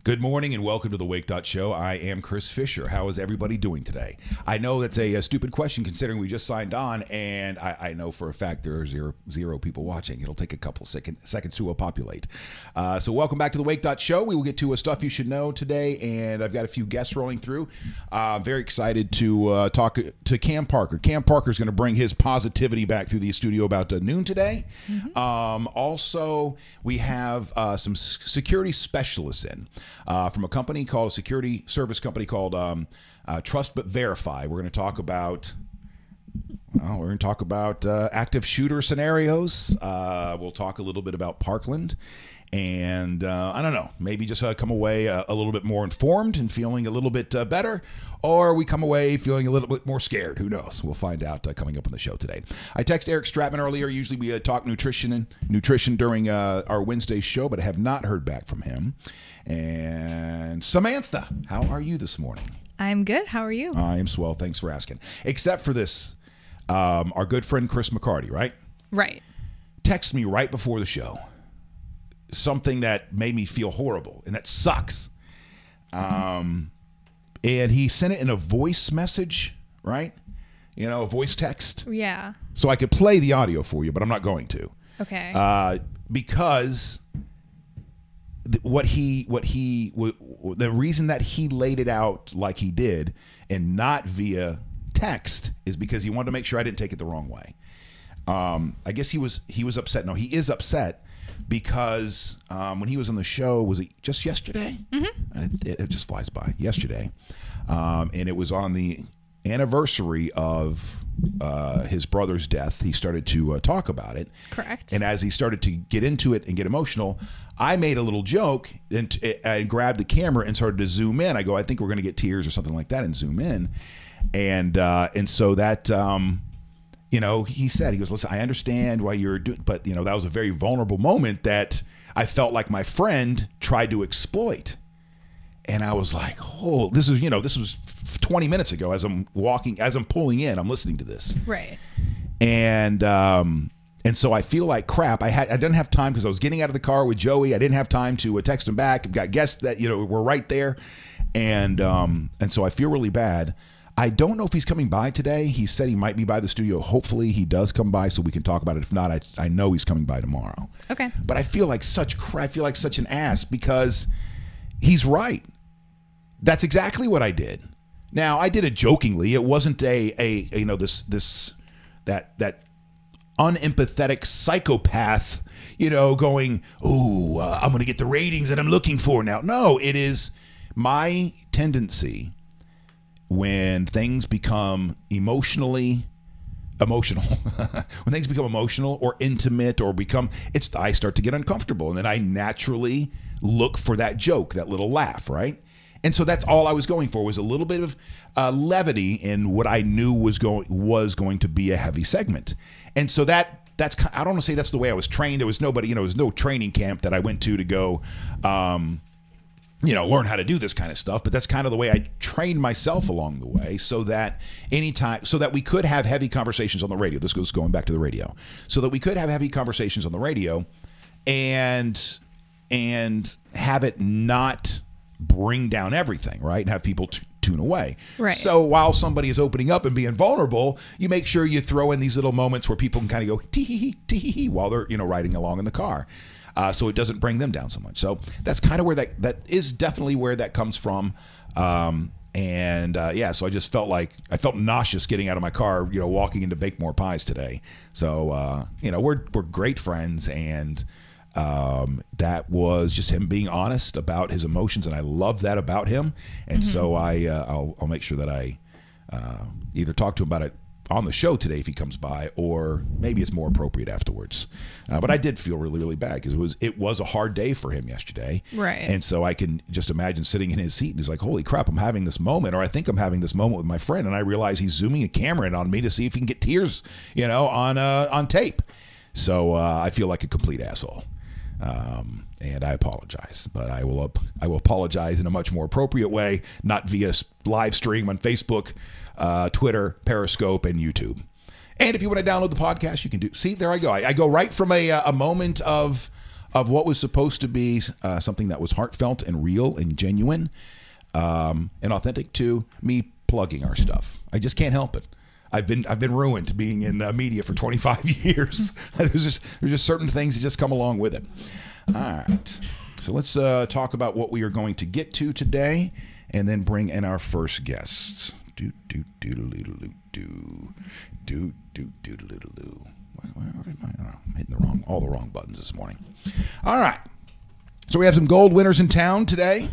Good morning and welcome to the Wake.Show. I am Chris Fisher. How is everybody doing today? I know that's a stupid question considering we just signed on, and I know for a fact there are zero people watching. It'll take a couple seconds to populate. So welcome back to the Wake.Show. We will get to stuff you should know today, and I've got a few guests rolling through. Very excited to talk to Cam Parker. Cam Parker is going to bring his positivity back through the studio about noon today. Mm-hmm. Also, we have some security specialists in. From a company called a security service company called Trust But Verify. We're going to talk about active shooter scenarios. We'll talk a little bit about Parkland. And I don't know, maybe just come away a little bit more informed and feeling a little bit better, or we come away feeling a little bit more scared. Who knows? We'll find out coming up on the show today. I texted Eric Stratman earlier. Usually we talk nutrition during our Wednesday show, but I have not heard back from him. And Samantha, how are you this morning? I'm good. How are you? I am swell. Thanks for asking. Except for this, our good friend Chris McCarty, right? Right. Texted me right before the show. Something that made me feel horrible, and that sucks. And he sent it in a voice message, right? You know, a voice text. Yeah. So I could play the audio for you, but I'm not going to. Okay. Because the reason that he laid it out like he did and not via text is because he wanted to make sure I didn't take it the wrong way. I guess he was upset. No, he is upset. Because when he was on the show, was it just yesterday? Mm-hmm. It just flies by. Yesterday. And it was on the anniversary of his brother's death. He started to talk about it. Correct. And as he started to get into it and get emotional, I made a little joke and I grabbed the camera and started to zoom in. I go, I think we're going to get tears or something like that, and zoom in. And so that... you know, he goes, listen, I understand why you're doing, but, you know, that was a very vulnerable moment that I felt like my friend tried to exploit. And I was like, oh, this was 20 minutes ago as I'm pulling in, I'm listening to this. Right. And so I feel like crap. I didn't have time because I was getting out of the car with Joey. I didn't have time to text him back. I've got guests that, you know, were right there. And so I feel really bad. I don't know if he's coming by today. He said he might be by the studio. Hopefully he does come by so we can talk about it. If not, I know he's coming by tomorrow. Okay. But I feel like such an ass because he's right. That's exactly what I did. Now, I did it jokingly. It wasn't that unempathetic psychopath, you know, going, "Ooh, I'm going to get the ratings that I'm looking for now." No, it is my tendency when things become emotional, when things become emotional or intimate or I start to get uncomfortable, and then I naturally look for that joke, that little laugh, right? And so that's all I was going for, was a little bit of levity in what I knew was going to be a heavy segment. And so that's, I don't want to say that's the way I was trained. There was nobody, you know, there was no training camp that I went to go, learn how to do this kind of stuff. But that's kind of the way I trained myself along the way, so that we could have heavy conversations on the radio. This goes going back to the radio, so that we could have heavy conversations on the radio, and have it not bring down everything, right? And have people tune away. Right. So while somebody is opening up and being vulnerable, you make sure you throw in these little moments where people can kind of go tee hee while they're, you know, riding along in the car. So it doesn't bring them down so much. So that's kind of where that is definitely where that comes from. So I just felt nauseous getting out of my car, you know, walking into Bake More Pies today. So, we're great friends, and that was just him being honest about his emotions, and I love that about him. And so I'll make sure that I either talk to him about it on the show today if he comes by, or maybe it's more appropriate afterwards. But I did feel really, really bad because it was a hard day for him yesterday. Right. And so I can just imagine sitting in his seat and he's like, holy crap, I'm having this moment, or I think I'm having this moment with my friend, and I realize he's zooming a camera in on me to see if he can get tears, on tape. So I feel like a complete asshole. And I apologize, but I will apologize in a much more appropriate way, not via live stream on Facebook, Twitter, Periscope, and YouTube. And if you want to download the podcast, you can do. See, there I go. I go right from a moment of what was supposed to be something that was heartfelt and real and genuine and authentic to me plugging our stuff. I just can't help it. I've been ruined being in media for 25 years. There's just certain things that just come along with it. All right. So let's talk about what we are going to get to today, and then bring in our first guest. Where am I? Oh, I'm hitting all the wrong buttons this morning. All right. So we have some gold winners in town today,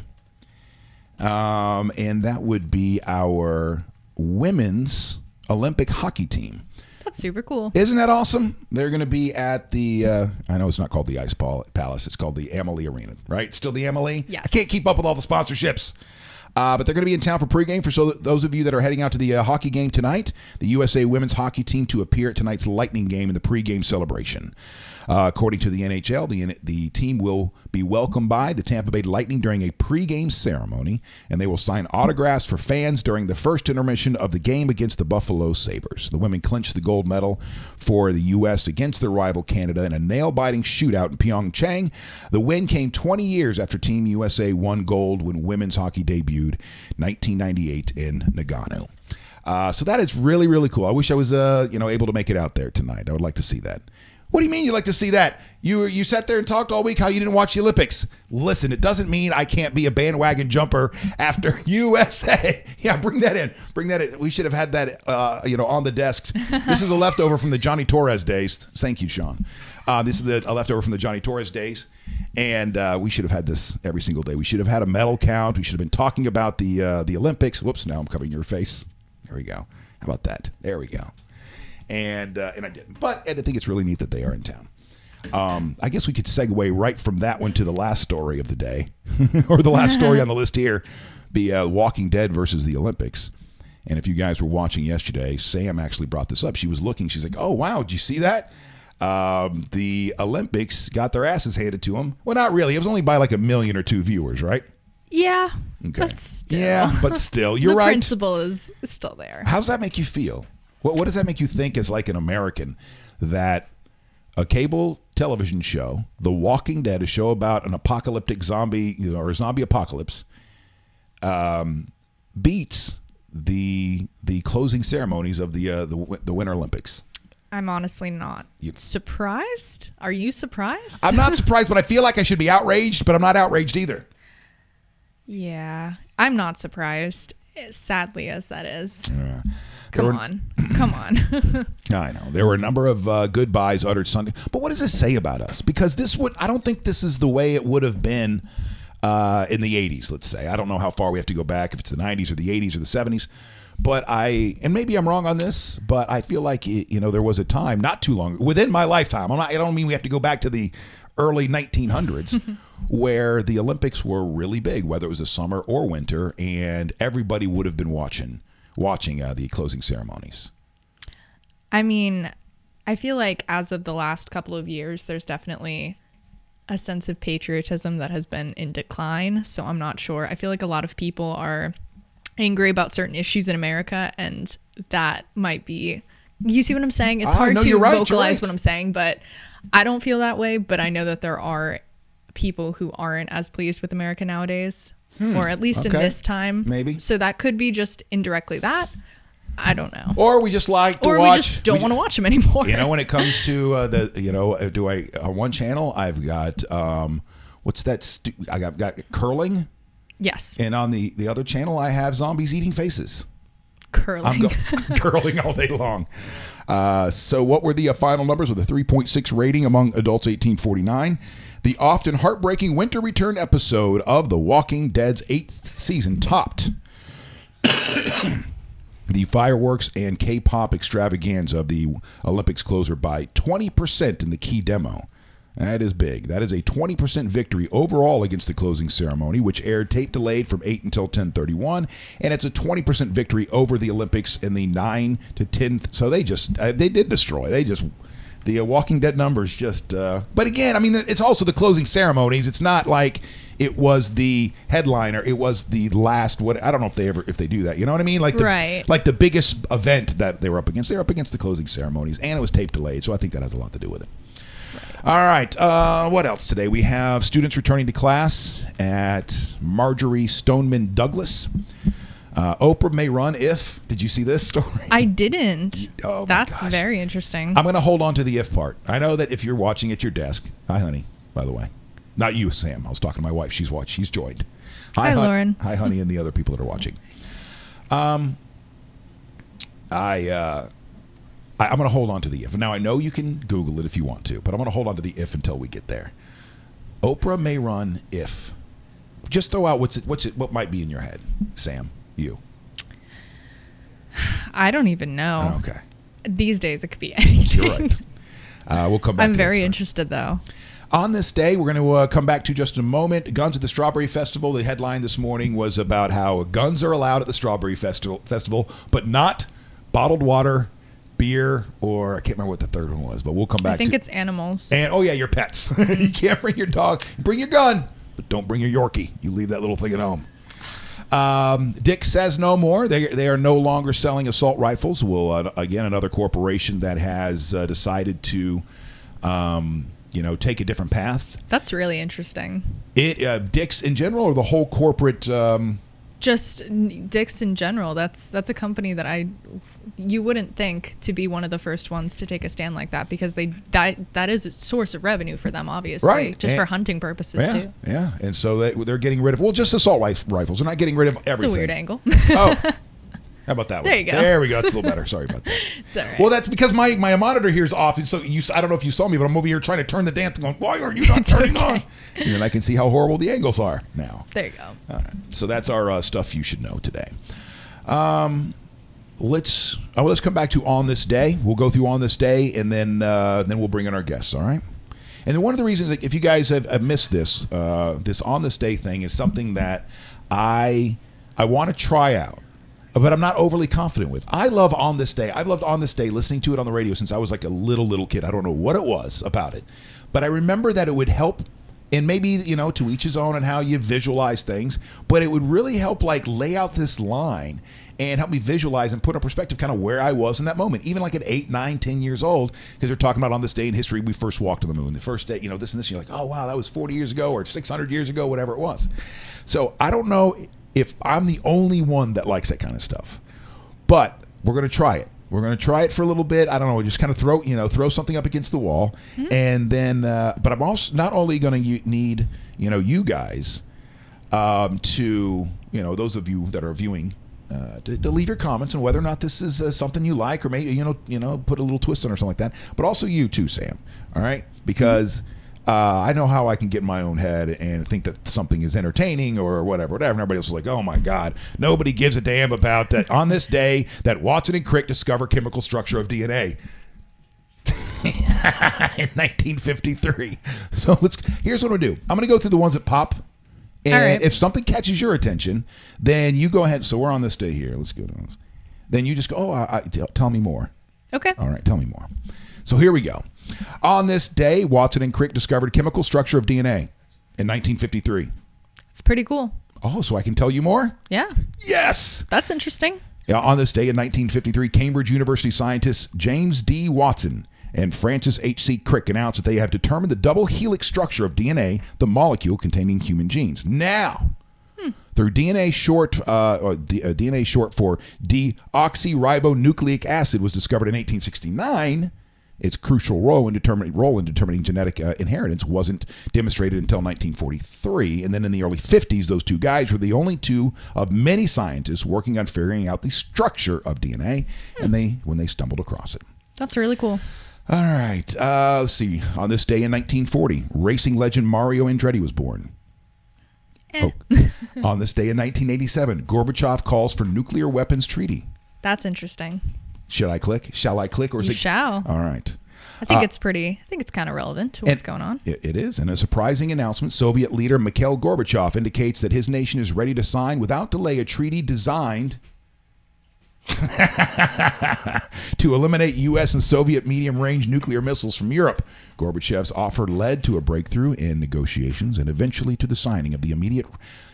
and that would be our women's Olympic hockey team. That's super cool. Isn't that awesome? They're going to be at the, I know it's not called the Ice Palace. It's called the Amalie Arena, right? Still the Amalie? Yes. I can't keep up with all the sponsorships. But they're going to be in town for pregame. For those of you that are heading out to the hockey game tonight, the USA women's hockey team to appear at tonight's Lightning game in the pregame celebration. According to the NHL, the team will be welcomed by the Tampa Bay Lightning during a pregame ceremony, and they will sign autographs for fans during the first intermission of the game against the Buffalo Sabres. The women clinched the gold medal for the U.S. against their rival Canada in a nail-biting shootout in Pyeongchang. The win came 20 years after Team USA won gold when women's hockey debuted 1998 in Nagano. So that is really, really cool. I wish I was able to make it out there tonight. I would like to see that. What do you mean you like to see that? You sat there and talked all week how you didn't watch the Olympics. Listen, it doesn't mean I can't be a bandwagon jumper after USA. Yeah, bring that in. Bring that in. We should have had that on the desk. This is a leftover from the Johnny Torres days. Thank you, Sean. This is a leftover from the Johnny Torres days. And we should have had this every single day. We should have had a medal count. We should have been talking about the Olympics. Whoops, now I'm covering your face. There we go. How about that? There we go. And I didn't. But I think it's really neat that they are in town. I guess we could segue right from that one to the last story of the day, or the last story on the list here, be Walking Dead versus the Olympics. And if you guys were watching yesterday, Sam actually brought this up. She was looking. She's like, oh, wow, did you see that? The Olympics got their asses handed to them. Well, not really. It was only by like 1 million or 2 viewers, right? Yeah. Okay. But still. Yeah, but still. You're right. The principle is still there. How's that make you feel? What does that make you think as like an American that a cable television show, The Walking Dead, a show about an apocalyptic zombie or a zombie apocalypse, beats the closing ceremonies of the Winter Olympics? I'm honestly not surprised. Are you surprised? I'm not surprised, but I feel like I should be outraged, but I'm not outraged either. Yeah, I'm not surprised, sadly as that is. Come on. I know. There were a number of goodbyes uttered Sunday. But what does this say about us? Because I don't think this is the way it would have been in the 80s, let's say. I don't know how far we have to go back, if it's the 90s or the 80s or the 70s. But and maybe I'm wrong on this, but I feel like, there was a time, not too long, within my lifetime. I don't mean we have to go back to the early 1900s, where the Olympics were really big, whether it was a summer or winter, and everybody would have been watching the closing ceremonies. I mean, I feel like as of the last couple of years, there's definitely a sense of patriotism that has been in decline. So I'm not sure. I feel like a lot of people are angry about certain issues in America, and that might be, you see what I'm saying? It's hard to vocalize what I'm saying, but I don't feel that way. But I know that there are people who aren't as pleased with America nowadays. Or at least in this time. Maybe. So that could be just indirectly that. I don't know. Or we just like to watch. Or we just don't want to watch them anymore. When it comes to on one channel, I've got, what's that? I've got curling. Yes. And on the other channel, I have zombies eating faces. Curling. I'm curling all day long. So what were the final numbers with a 3.6 rating among adults 18-49? The often heartbreaking winter return episode of The Walking Dead's 8th season topped the fireworks and K-pop extravaganza of the Olympics closer by 20% in the key demo. That is big. That is a 20% victory overall against the closing ceremony, which aired tape delayed from 8 until 10:31, and it's a 20% victory over the Olympics in the 9 to 10. So they did destroy. The Walking Dead numbers just. But again, I mean, it's also the closing ceremonies. It's not like it was the headliner. It was the last. What I don't know if they do that. You know what I mean? Like the biggest event that they were up against. They were up against the closing ceremonies, and it was tape delayed. So I think that has a lot to do with it. All right. What else today? We have students returning to class at Marjorie Stoneman Douglas. Oprah may run if. Did you see this story? I didn't. Oh, my That's gosh. very interesting. I'm going to hold on to the if part. I know that if you're watching at your desk. Hi, honey, by the way. Not you, Sam. I was talking to my wife. She's watched. She's joined. Hi, Lauren. Hi, honey, and the other people that are watching. I'm going to hold on to the if. Now, I know you can Google it if you want to, but I'm going to hold on to the if until we get there. Oprah may run if. Just throw out what might be in your head, Sam. You. I don't even know. Oh, okay. These days, it could be anything. You're right. We'll come back. I'm to very that interested, though. On this day, we're going to come back to just a moment. Guns at the Strawberry Festival. The headline this morning was about how guns are allowed at the Strawberry Festival, but not bottled water, beer, or I can't remember what the third one was, but we'll come back to I think it's animals. And, oh, yeah, your pets. You can't bring your dog. Bring your gun, but don't bring your Yorkie. You leave that little thing at home. Dick says no more. They are no longer selling assault rifles. Again, another corporation that has decided to, take a different path. That's really interesting. Dick's in general, or the whole corporate. Just Dick's in general. That's a company that you wouldn't think to be one of the first ones to take a stand like that, because that is a source of revenue for them, obviously, right? Just for hunting purposes too. Yeah, and so they're getting rid of just assault rifles. They're not getting rid of everything. It's a weird angle. Oh, how about that one? There you go. There we go. That's a little better. Sorry about that. It's all right. Well, that's because my monitor here is off, and so I don't know if you saw me, but I'm over here trying to turn the damn thing on. Why are you not turning on? And then I can see how horrible the angles are now. There you go. All right. So that's our stuff you should know today. Let's come back to On This Day. We'll go through On This Day, and then we'll bring in our guests. All right. And then one of the reasons, if you guys have missed this On This Day thing is something that I want to try out, but I'm not overly confident with. I love On This Day. I've loved On This Day, listening to it on the radio since I was like a little kid. I don't know what it was about it, but I remember that it would help. And maybe, to each his own and how you visualize things, but it would really help like lay out this line and help me visualize and put in perspective kind of where I was in that moment, even like at 8, 9, 10 years old, because they're talking about on this day in history, we first walked on the moon. The first day, this and this, and you're like, oh, wow, that was 40 years ago or 600 years ago, whatever it was. So I don't know if I'm the only one that likes that kind of stuff, but we're going to try it. We're going to try it for a little bit. I don't know. Just kind of throw something up against the wall. Mm-hmm. And then, but I'm also not only going to need, you guys to, those of you that are viewing, to leave your comments on whether or not this is something you like, or maybe, put a little twist on or something like that. But also you too, Sam. All right. Because I know how I can get in my own head and think that something is entertaining or whatever. And everybody else is like, oh my God, nobody gives a damn about that on this day that Watson and Crick discover chemical structure of DNA. In 1953. So here's what we'll do. I'm going to go through the ones that pop. And if something catches your attention, then you go ahead. So we're on this day here. Let's go to this. Then you just go, tell me more. Okay. All right. Tell me more. So here we go. On this day, Watson and Crick discovered chemical structure of DNA in 1953. It's pretty cool. Oh, so I can tell you more? Yeah. Yes. That's interesting. Yeah, on this day in 1953, Cambridge University scientists James D. Watson and Francis H.C. Crick announced that they have determined the double helix structure of DNA, the molecule containing human genes. Now, through DNA short for deoxyribonucleic acid was discovered in 1869. Its crucial role in determining genetic inheritance wasn't demonstrated until 1943. And then in the early 50s, those two guys were the only two of many scientists working on figuring out the structure of DNA, and when they stumbled across it. That's really cool. All right. Let's see. On this day in 1940, racing legend Mario Andretti was born. On this day in 1987, Gorbachev calls for nuclear weapons treaty. That's interesting. Should I click? Shall I click? Or is you it? Shall. All right. I think it's kind of relevant to what's going on. It is. In a surprising announcement, Soviet leader Mikhail Gorbachev indicates that his nation is ready to sign without delay a treaty designed To eliminate U.S. and Soviet medium-range nuclear missiles from Europe. Gorbachev's offer led to a breakthrough in negotiations and eventually to the signing of the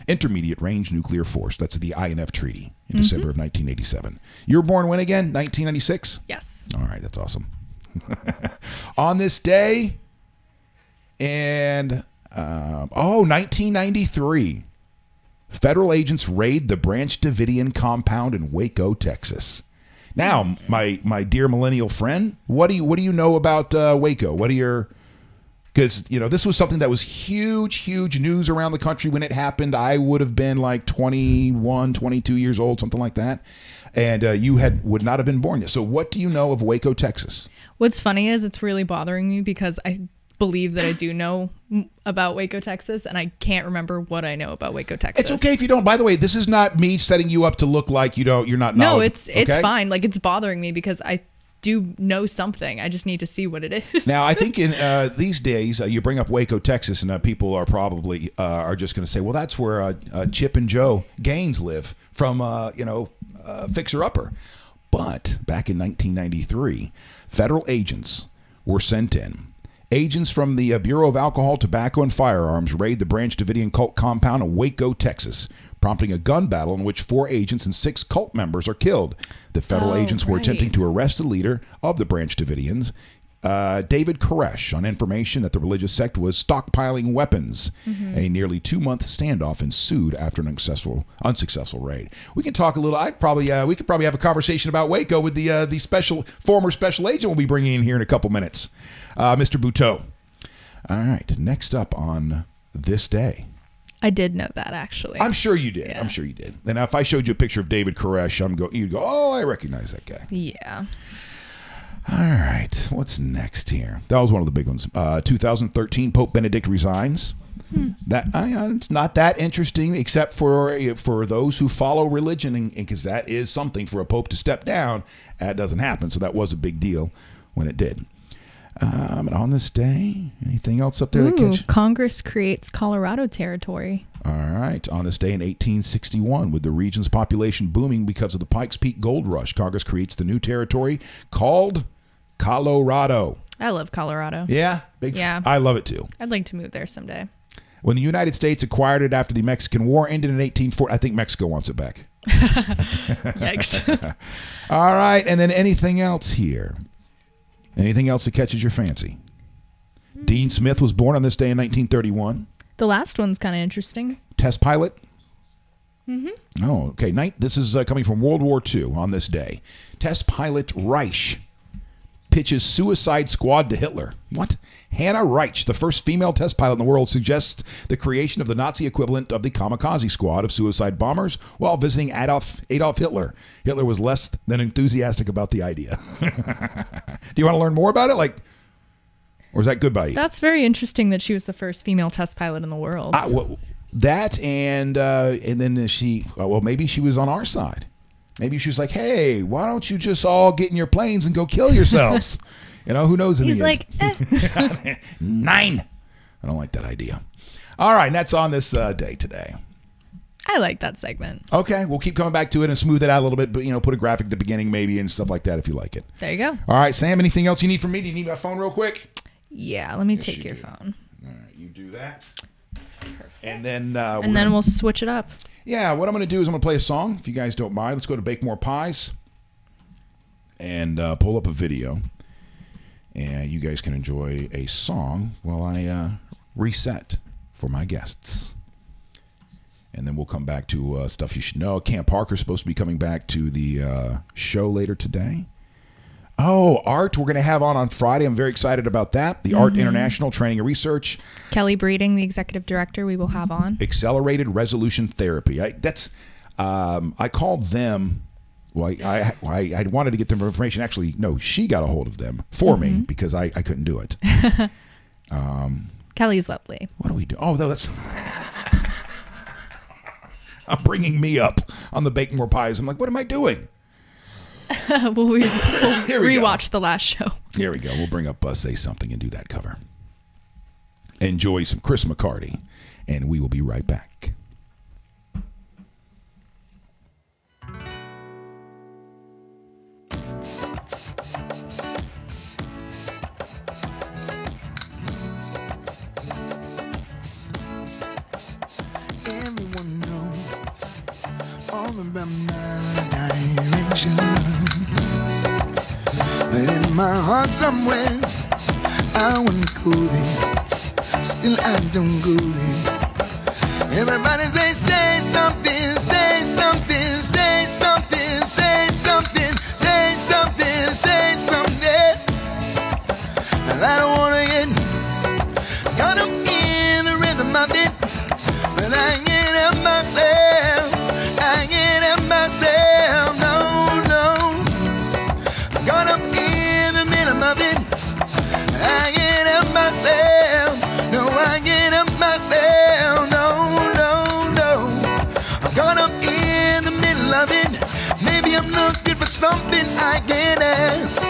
Intermediate-Range Nuclear Force. That's the INF Treaty in December of 1987. You were born when again? 1996? Yes. All right, that's awesome. On this day, and 1993, federal agents raid the Branch Davidian compound in Waco, Texas. Now, my dear millennial friend, what do you know about Waco? What are your, because this was something that was huge news around the country when it happened. I would have been like 21, 22 years old, something like that, and you would not have been born yet. So, what do you know of Waco, Texas? What's funny is it's really bothering me because I believe that I do know about Waco, Texas, and I can't remember what I know about Waco, Texas. It's okay if you don't. By the way, this is not me setting you up to look like you're not knowledgeable. No, it's fine. Like, it's bothering me because I do know something. I just need to see what it is. Now, I think in these days, you bring up Waco, Texas, and people are probably are just going to say, well, that's where Chip and Joe Gaines live from, Fixer Upper. But back in 1993, federal agents were sent in. Agents from the Bureau of Alcohol, Tobacco, and Firearms raid the Branch Davidian cult compound in Waco, Texas, prompting a gun battle in which 4 agents and 6 cult members are killed. The federal agents were attempting to arrest the leader of the Branch Davidians, David Koresh, on information that the religious sect was stockpiling weapons. A nearly 2-month standoff ensued after an unsuccessful raid. We can talk a little. We could probably have a conversation about Waco with the former special agent we'll be bringing in here in a couple minutes, Mr. Buteau. All right, next up on this day. I did know that, actually. I'm sure you did. Yeah. I'm sure you did. And if I showed you a picture of David Koresh, you'd go, oh, I recognize that guy. Yeah. All right, what's next here? That was one of the big ones. 2013, Pope Benedict resigns. It's not that interesting, except for those who follow religion, and because that is something for a pope to step down. That doesn't happen, so that was a big deal when it did. And on this day, anything else up there that catch? Congress creates Colorado Territory. All right. On this day in 1861, with the region's population booming because of the Pikes Peak Gold Rush, Congress creates the new territory called Colorado. I love Colorado. Yeah? Yeah. I love it too. I'd like to move there someday. When the United States acquired it after the Mexican War ended in 1840, I think Mexico wants it back. Yikes. All right. And then anything else here? Anything else that catches your fancy? Dean Smith was born on this day in 1931. The last one's kind of interesting. Test pilot. Oh, okay. This is coming from World War II on this day. Test pilot Reich pitches suicide squad to Hitler. What? Hannah Reich, the first female test pilot in the world, suggests the creation of the Nazi equivalent of the kamikaze squad of suicide bombers while visiting Adolf Hitler. Hitler was less than enthusiastic about the idea. Do you want to learn more about it? Or is that good by you? That's very interesting that she was the first female test pilot in the world. That and then maybe she was on our side. Maybe she was like, hey, why don't you just all get in your planes and go kill yourselves? Who knows? He's like, 9. I don't like that idea. All right, and that's on this day today. I like that segment. Okay, we'll keep coming back to it and smooth it out a little bit, but put a graphic at the beginning maybe and stuff like that if you like it. There you go. All right, Sam, anything else you need from me? Do you need my phone real quick? Yeah, let me take your phone. All right, you do that. And then we'll switch it up. Yeah, what I'm going to do is I'm going to play a song, if you guys don't mind. Let's go to Bake More Pies and pull up a video. And you guys can enjoy a song while I reset for my guests. And then we'll come back to stuff you should know. Cam Parker's supposed to be coming back to the show later today. Oh, Art, we're going to have on Friday. I'm very excited about that. The Art International Training and Research. Kelly Breeding, the executive director, we will have on. Accelerated Resolution Therapy. I called them. Well, I wanted to get them information. Actually, no, she got a hold of them for me because I couldn't do it. Kelly's lovely. What do we do? Oh, that's... I'm bringing me up on the Bake More Pies. I'm like, what am I doing? we'll rewatch the last show. Here we go. We'll bring up Say Something and do that cover. Enjoy some Chris McCarty, and we will be right back. about my direction, but in my heart somewhere I wanna go there. Still I don't go there. Everybody say something, say something, say something, say something, say something, say something. But I don't wanna get caught up in the rhythm of it. But I get up myself, I get up myself, no, no. Caught up in the middle of it. I get up myself, no, I get up myself, no, no, no. I'm caught up in the middle of it. Maybe I'm looking for something I can ask.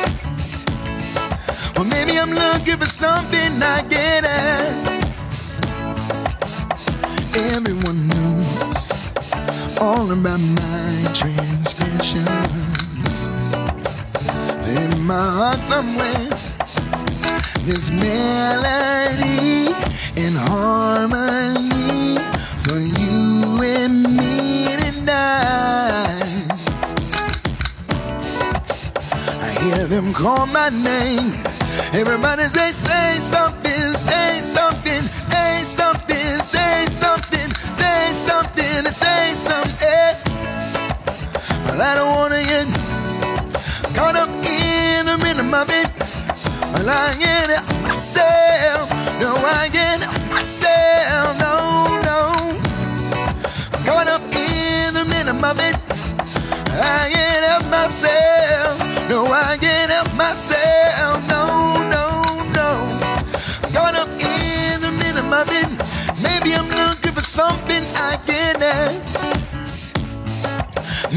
Or maybe I'm looking for something I can ask. Everyone knows all about my transgressions. In my heart somewhere there's melody and harmony for you and me tonight. I hear them call my name. Everybody say something, say something, say something, say something, say something, say something. But I don't wanna get caught up in the rhythm of it. Well, I get it myself, no, I get it myself, no, no. Caught up in the rhythm of it. I get up myself, no, I get up myself, no, no, no. Caught up in the rhythm of it. Maybe I'm looking for something I can have.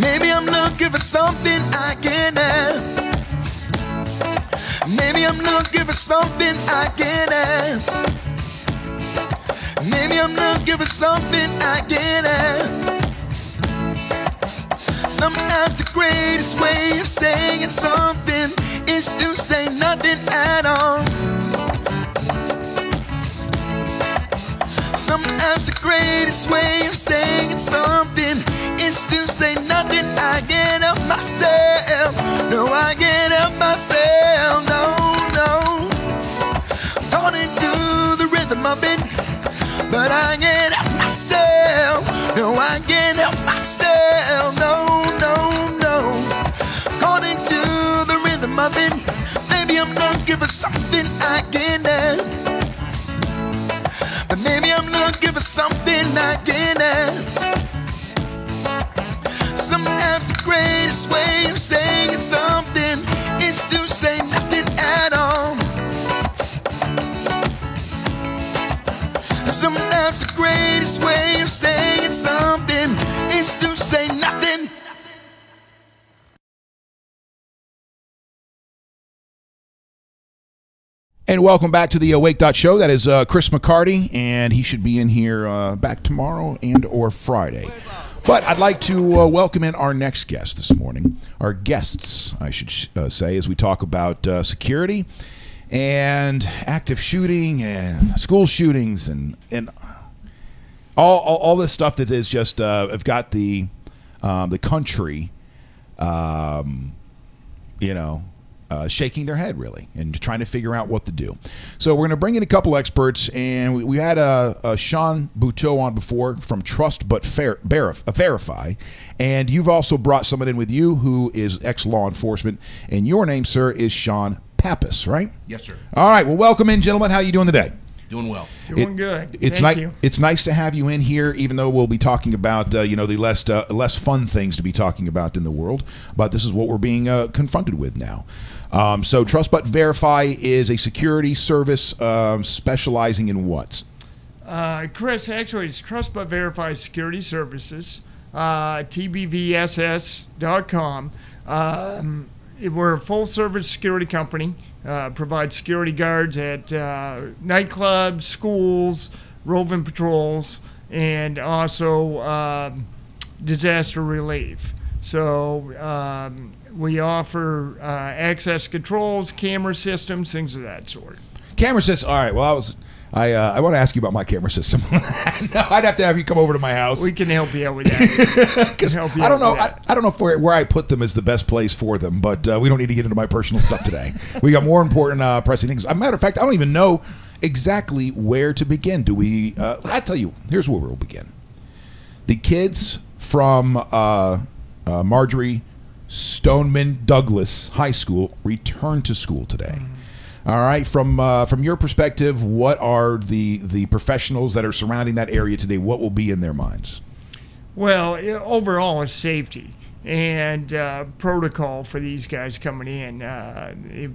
Maybe I'm looking for something I can have. Maybe I'm looking for something I can have. Maybe I'm looking for something I can have. Sometimes the greatest way of saying something is to say nothing at all. Sometimes the greatest way of saying something is to say nothing. I get up myself, no, I get up myself, no, no. According to the rhythm of it, but I get up myself, no, I get up myself, no, no, no. According to the rhythm of it, maybe I'm looking for something I can have. But maybe I'm looking for something I can have. Sometimes the greatest way of saying something is to say nothing at all. Sometimes the greatest way of saying something is to say nothing. And welcome back to the Wake.Show. That is Chris McCarty, and he should be in here back tomorrow and or Friday. But I'd like to welcome in our next guest this morning. Our guests, I should say, as we talk about security and active shooting and school shootings and all this stuff that is just have got the country, shaking their head really and trying to figure out what to do. So we're going to bring in a couple experts, and we had Sean Buteau on before from Trust But Verify, and you've also brought someone in with you who is ex-law enforcement, and your name, sir, is Sean Pappas, right? Yes, sir. All right. Well, welcome in, gentlemen. How are you doing today? Doing well. Doing good. Thank you. It's nice to have you in here, even though we'll be talking about the less fun things to be talking about in the world. But this is what we're being confronted with now. So Trust But Verify is a security service specializing in what? Chris, actually, it's Trust But Verify Security Services, tbvss.com. We're a full-service security company. Provide security guards at nightclubs, schools, roving patrols, and also disaster relief. So we offer access controls, camera systems, things of that sort. Camera systems. All right. Well, I want to ask you about my camera system. No, I'd have to have you come over to my house. We can help you out with that. Because I don't know. I don't know if where I put them is the best place for them, but we don't need to get into my personal stuff today. We got more important, pressing things. As a matter of fact, I don't even know exactly where to begin. Do we? I tell you, here's where we'll begin. The kids from Marjorie Stoneman Douglas High School return to school today. All right, from your perspective, what are the professionals that are surrounding that area today? What will be in their minds? Well, overall, it's safety and protocol for these guys coming in.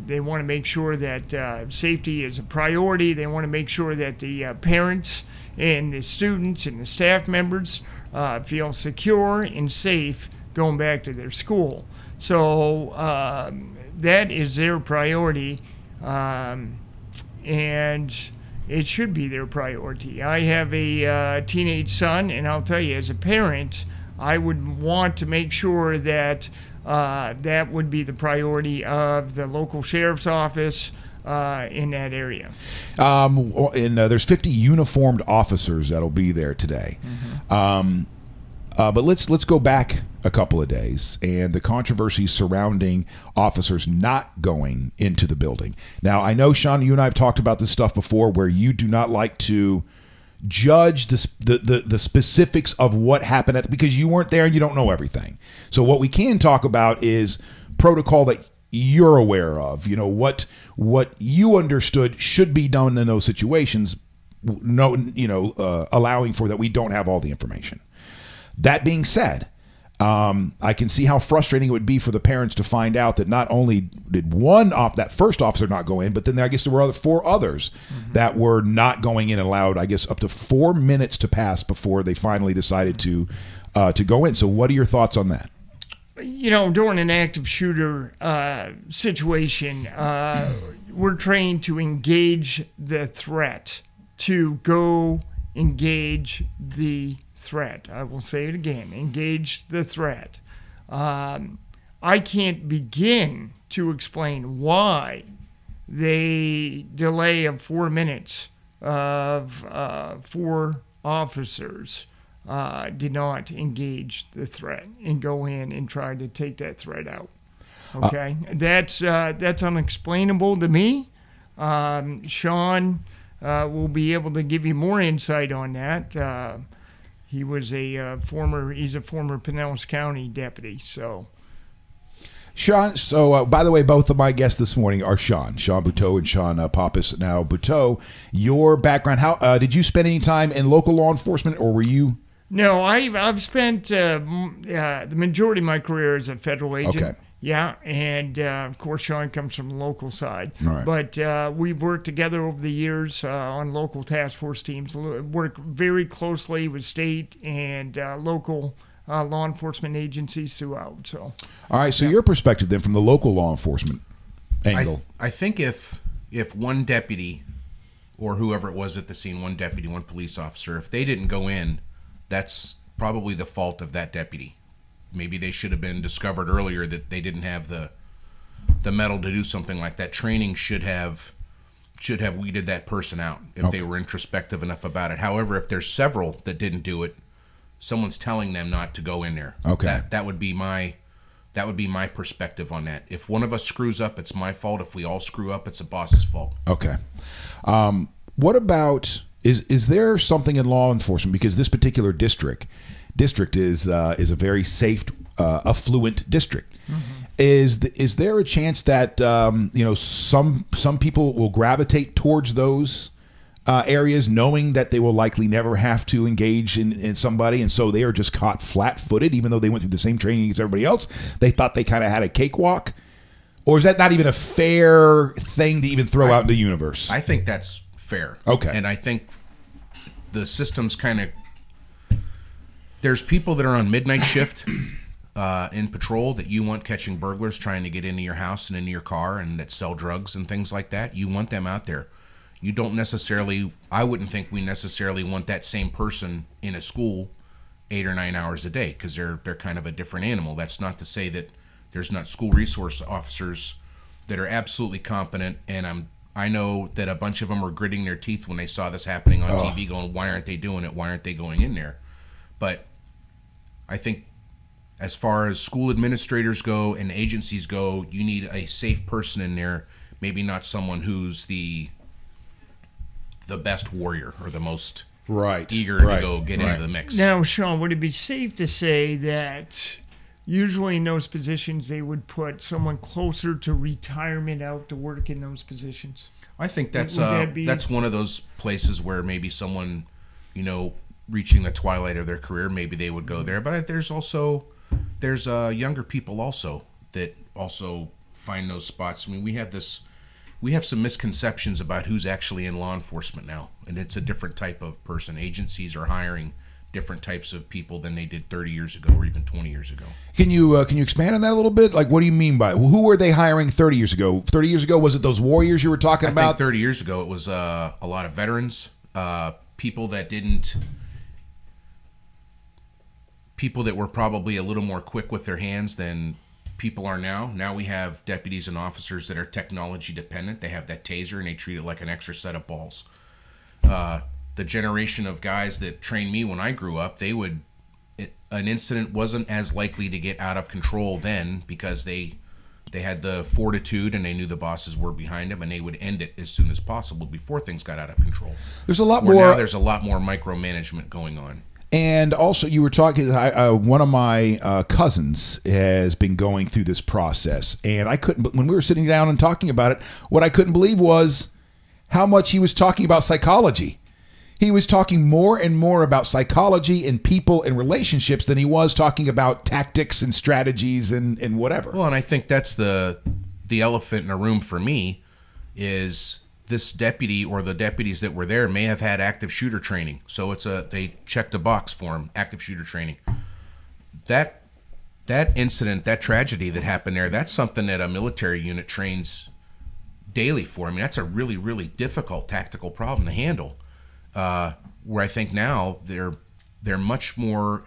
They want to make sure that safety is a priority. They want to make sure that the parents and the students and the staff members feel secure and safe going back to their school. So that is their priority. And it should be their priority. I have a teenage son, and I'll tell you, as a parent, I would want to make sure that that would be the priority of the local sheriff's office in that area. There's 50 uniformed officers that'll be there today. But let's go back a couple of days and the controversy surrounding officers not going into the building. Now, I know, Sean, you and I have talked about this stuff before, where you do not like to judge the specifics of what happened because you weren't there and you don't know everything. So what we can talk about is protocol that you're aware of. You know, what you understood should be done in those situations. Allowing for that we don't have all the information. That being said, I can see how frustrating it would be for the parents to find out that not only did that first officer not go in, but then I guess there were 4 others that were not going in and allowed, I guess, up to 4 minutes to pass before they finally decided to go in. So what are your thoughts on that? You know, during an active shooter situation, we're trained to engage the threat, to go engage the threat. I will say it again, engage the threat. I can't begin to explain why the delay of 4 minutes of 4 officers did not engage the threat and go in and try to take that threat out. Okay, that's unexplainable to me. Sean will be able to give you more insight on that. He's a former Pinellas County deputy. So, Sean. So, by the way, both of my guests this morning are Sean Buteau and Sean Pappas. Now, Buteau, your background. How did you spend any time in local law enforcement, or were you? No, I've spent the majority of my career as a federal agent. Okay. Yeah, and of course, Sean comes from the local side. All right. But we've worked together over the years on local task force teams, work very closely with state and local law enforcement agencies throughout. So, all right, so your perspective then from the local law enforcement angle. I think if one deputy or whoever it was at the scene, one deputy, one police officer, if they didn't go in, that's probably the fault of that deputy. Maybe they should have been discovered earlier that they didn't have the mettle to do something like that. Training should have weeded that person out if they were introspective enough about it. However, if there's several that didn't do it, someone's telling them not to go in there. Okay. That would be my perspective on that. If one of us screws up, it's my fault. If we all screw up, it's the boss's fault. Okay. What about is there something in law enforcement, because this particular district is a very safe, affluent district. Is there a chance that some people will gravitate towards those areas, knowing that they will likely never have to engage in somebody, and so they are just caught flat-footed, even though they went through the same training as everybody else? They thought they kind of had a cakewalk, or is that not even a fair thing to even throw out in the universe? I think that's fair. Okay, and I think the system's kind of. There's people that are on midnight shift in patrol that you want catching burglars trying to get into your house and into your car and that sell drugs and things like that. You want them out there. You don't necessarily, I wouldn't think we necessarily want that same person in a school 8 or 9 hours a day, because they're kind of a different animal. That's not to say that there's not school resource officers that are absolutely competent, and I know that a bunch of them were gritting their teeth when they saw this happening on TV, going, why aren't they doing it? Why aren't they going in there? But I think as far as school administrators go and agencies go, you need a safe person in there, maybe not someone who's the best warrior or the most eager to go get into the mix. Now, Sean, would it be safe to say that usually in those positions they would put someone closer to retirement out to work in those positions? I think that's that's one of those places where maybe someone, reaching the twilight of their career, maybe they would go there. But there's younger people also that also find those spots. I mean, we have some misconceptions about who's actually in law enforcement now, and it's a different type of person. Agencies are hiring different types of people than they did 30 years ago or even 20 years ago. Can you expand on that a little bit? Like, what do you mean by who were they hiring 30 years ago? 30 years ago, was it those warriors you were talking about? I think 30 years ago it was a lot of veterans, people that were probably a little more quick with their hands than people are now. Now we have deputies and officers that are technology dependent. They have that taser and they treat it like an extra set of balls. The generation of guys that trained me when I grew up, an incident wasn't as likely to get out of control then because they had the fortitude and they knew the bosses were behind them and they would end it as soon as possible before things got out of control. There's a lot now there's a lot more micromanagement going on. And also, you were talking. One of my cousins has been going through this process, and I couldn't. When we were sitting down and talking about it, what I couldn't believe was how much he was talking about psychology. He was talking more and more about psychology and people and relationships than he was talking about tactics and strategies and whatever. Well, and I think that's the elephant in the room for me is this deputy or the deputies that were there may have had active shooter training. So they checked a box for him, active shooter training. That incident, that tragedy that happened there, that's something that a military unit trains daily for. I mean, that's a really, really difficult tactical problem to handle. Where I think now they're much more,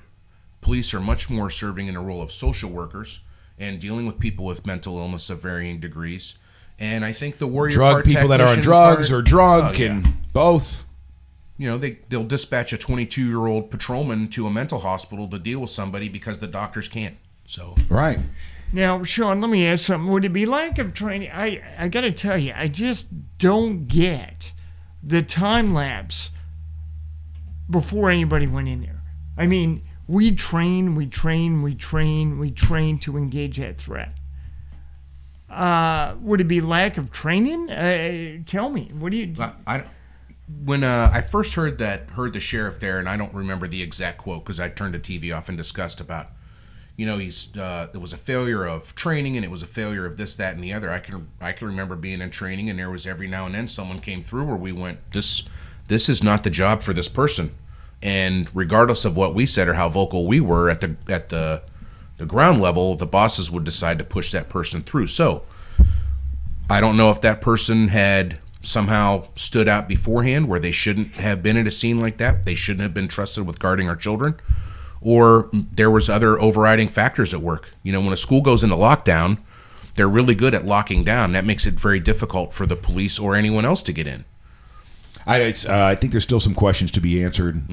police are much more serving in a role of social workers and dealing with people with mental illness of varying degrees. And I think the warrior people that are on drugs or drunk and both. They'll dispatch a 22-year-old patrolman to a mental hospital to deal with somebody because the doctors can't. So right. Now, Sean, let me ask something. Would it be lack of training? I got to tell you, I just don't get the time lapse before anybody went in there. I mean, we train to engage that threat. Would it be lack of training? Tell me. What do you? When I first heard the sheriff there, and I don't remember the exact quote because I turned the TV off and discussed about, there was a failure of training and it was a failure of this, that, and the other. I can remember being in training and there was every now and then someone came through where we went, this is not the job for this person, and regardless of what we said or how vocal we were at the ground level, the bosses would decide to push that person through. So I don't know if that person had somehow stood out beforehand where they shouldn't have been at a scene like that. They shouldn't have been trusted with guarding our children, or there was other overriding factors at work. When a school goes into lockdown, they're really good at locking down. That makes it very difficult for the police or anyone else to get in. I think there's still some questions to be answered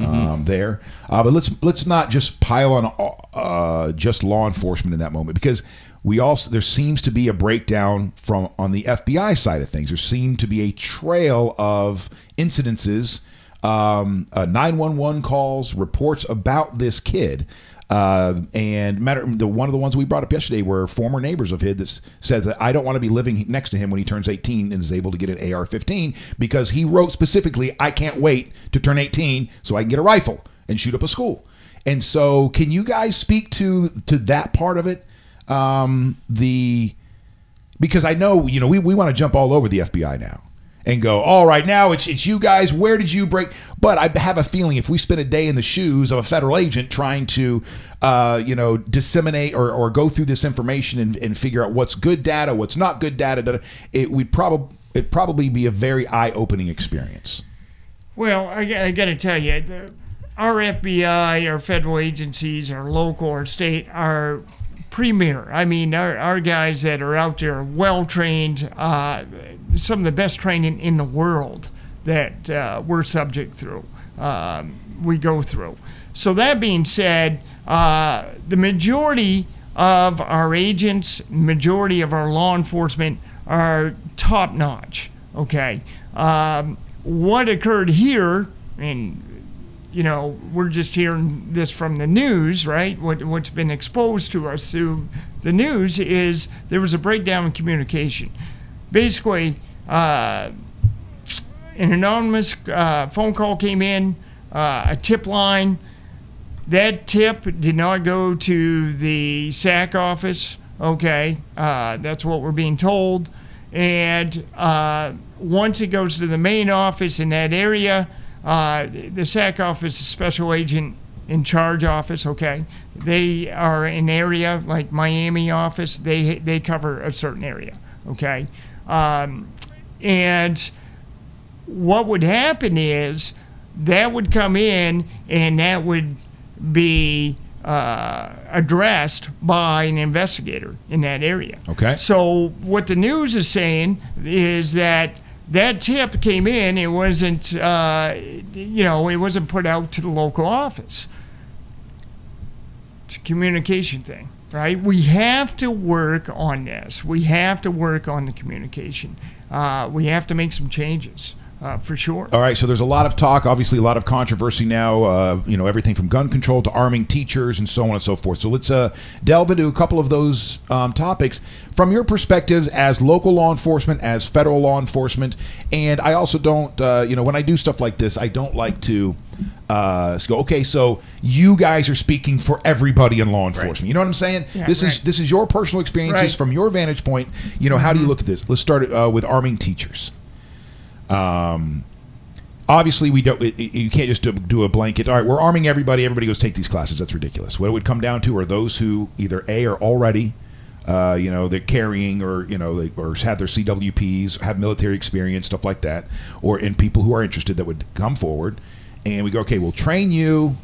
there, but let's not just pile on just law enforcement in that moment, because there seems to be a breakdown on the FBI side of things. There seemed to be a trail of incidences, 911 calls, reports about this kid. And one of the ones we brought up yesterday were former neighbors of his that said that I don't want to be living next to him when he turns 18 and is able to get an AR-15 because he wrote specifically, I can't wait to turn 18 so I can get a rifle and shoot up a school. And so can you guys speak to that part of it? Because I know, we want to jump all over the FBI now and go, all right, now it's you guys. Where did you break? But I have a feeling if we spend a day in the shoes of a federal agent trying to, disseminate or go through this information and figure out what's good data, what's not good data, it'd probably be a very eye-opening experience. Well, I got to tell you, our FBI, our federal agencies, our local, our state are premier. I mean, our guys that are out there are well trained, some of the best training in the world that we're subject through, we go through. So that being said, the majority of our agents, majority of our law enforcement are top notch. Okay. What occurred here, and we're just hearing this from the news, right? What's been exposed to us through the news is there was a breakdown in communication. Basically, an anonymous phone call came in, a tip line. That tip did not go to the SAC office. Okay, that's what we're being told. And once it goes to the main office in that area, the SAC office is Special Agent in Charge office. Okay, they are an area like Miami office. They cover a certain area. Okay, and what would happen is that would come in and that would be addressed by an investigator in that area. Okay. So what the news is saying is that tip came in. It wasn't, it wasn't put out to the local office. It's a communication thing, right? We have to work on this. We have to work on the communication. We have to make some changes. For sure. All right, so there's a lot of talk, obviously a lot of controversy now, everything from gun control to arming teachers and so on and so forth. So let's delve into a couple of those topics from your perspectives as local law enforcement, as federal law enforcement. And I also don't, when I do stuff like this, I don't like to go, okay, so you guys are speaking for everybody in law enforcement. Right. You know what I'm saying? Yeah, this is your personal experiences from your vantage point. How do you look at this? Let's start with arming teachers. Obviously we don't, you can't just do a blanket. All right, we're arming everybody. Everybody goes take these classes. That's ridiculous. What it would come down to are those who either A, are already, they're carrying or have their CWPs, have military experience, stuff like that, or in people who are interested that would come forward and we go, okay, we'll train you.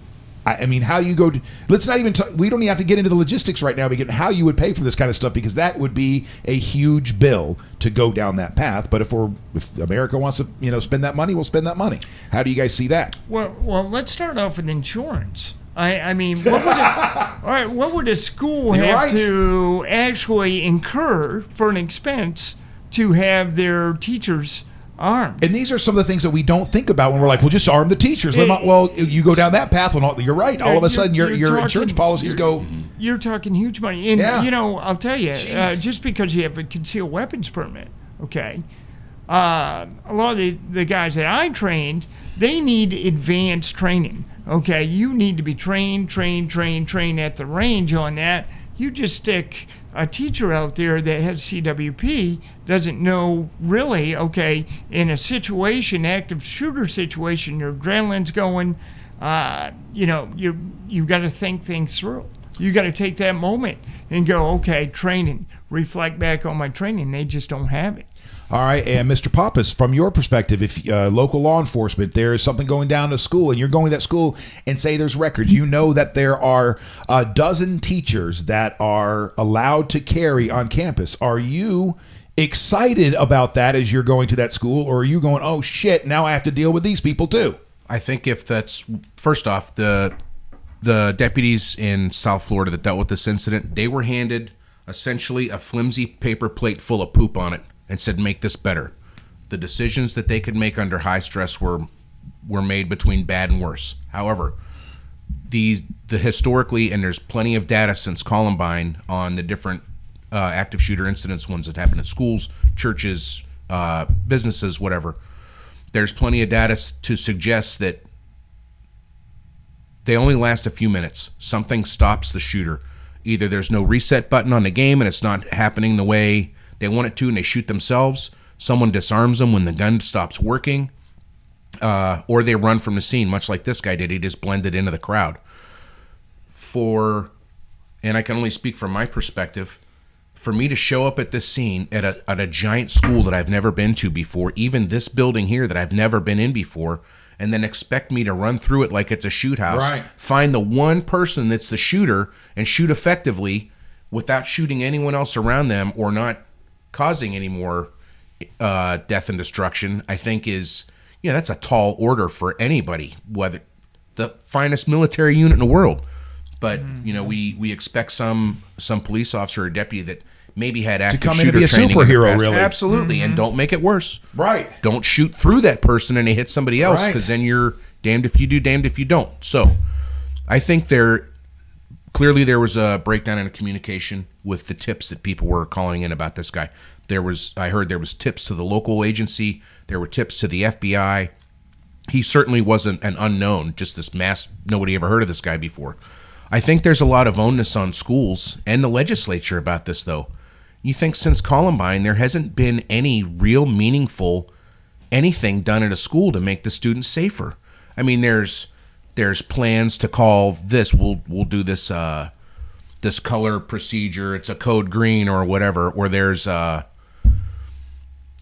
I mean, how you go? Let's not even. We don't even have to get into the logistics right now. Because how you would pay for this kind of stuff, because that would be a huge bill to go down that path. But if America wants to, spend that money, we'll spend that money. How do you guys see that? Well, let's start off with insurance. I mean, what would a school have to actually incur for an expense to have their teachers armed? And these are some of the things that we don't think about when we're like, well, just arm the teachers. Well, you go down that path, and you're right. All of a sudden, your insurance policies go. You're talking huge money. And, I'll tell you, just because you have a concealed weapons permit, okay, a lot of the guys that I trained, they need advanced training, okay? You need to be trained at the range on that. You just stick a teacher out there that has CWP, doesn't know really, okay, in a situation, active shooter situation, your adrenaline's going, you've got to think things through. You got to take that moment and go, okay, training, reflect back on my training. They just don't have it. All right, and Mr. Pappas, from your perspective, if local law enforcement, there is something going down to school and you're going to that school and say there's records, that there are a dozen teachers that are allowed to carry on campus. Are you excited about that as you're going to that school, or are you going, oh shit, now I have to deal with these people too? I think if that's, first off, the deputies in South Florida that dealt with this incident, they were handed essentially a flimsy paper plate full of poop on it and said, make this better. The decisions that they could make under high stress were made between bad and worse. However, the historically, and there's plenty of data since Columbine on the different active shooter incidents, ones that happen at schools, churches, businesses, whatever. There's plenty of data to suggest that they only last a few minutes. Something stops the shooter. Either there's no reset button on the game and it's not happening the way they want it to, and they shoot themselves. Someone disarms them when the gun stops working, or they run from the scene, much like this guy did. He just blended into the crowd. And I can only speak from my perspective, for me to show up at this scene at a giant school that I've never been to before, even this building here that I've never been in before, and then expect me to run through it like it's a shoot house, find the one person that's the shooter and shoot effectively, without shooting anyone else around them or not causing any more death and destruction, I think is, that's a tall order for anybody, whether the finest military unit in the world. But, we expect some police officer or deputy that maybe had active come in and shooter be a training in the superhero, past. really. Absolutely, and don't make it worse. Right. Don't shoot through that person and they hit somebody else, because then you're damned if you do, damned if you don't. So I think clearly there was a breakdown in communication with the tips that people were calling in about this guy. I heard there was tips to the local agency. There were tips to the FBI. He certainly wasn't an unknown, just this nobody ever heard of this guy before. I think there's a lot of onus on schools and the legislature about this, though. You think since Columbine, there hasn't been any real meaningful anything done at a school to make the students safer. I mean, there's plans to call this, we'll do this this color procedure, it's a code green or whatever, or there's a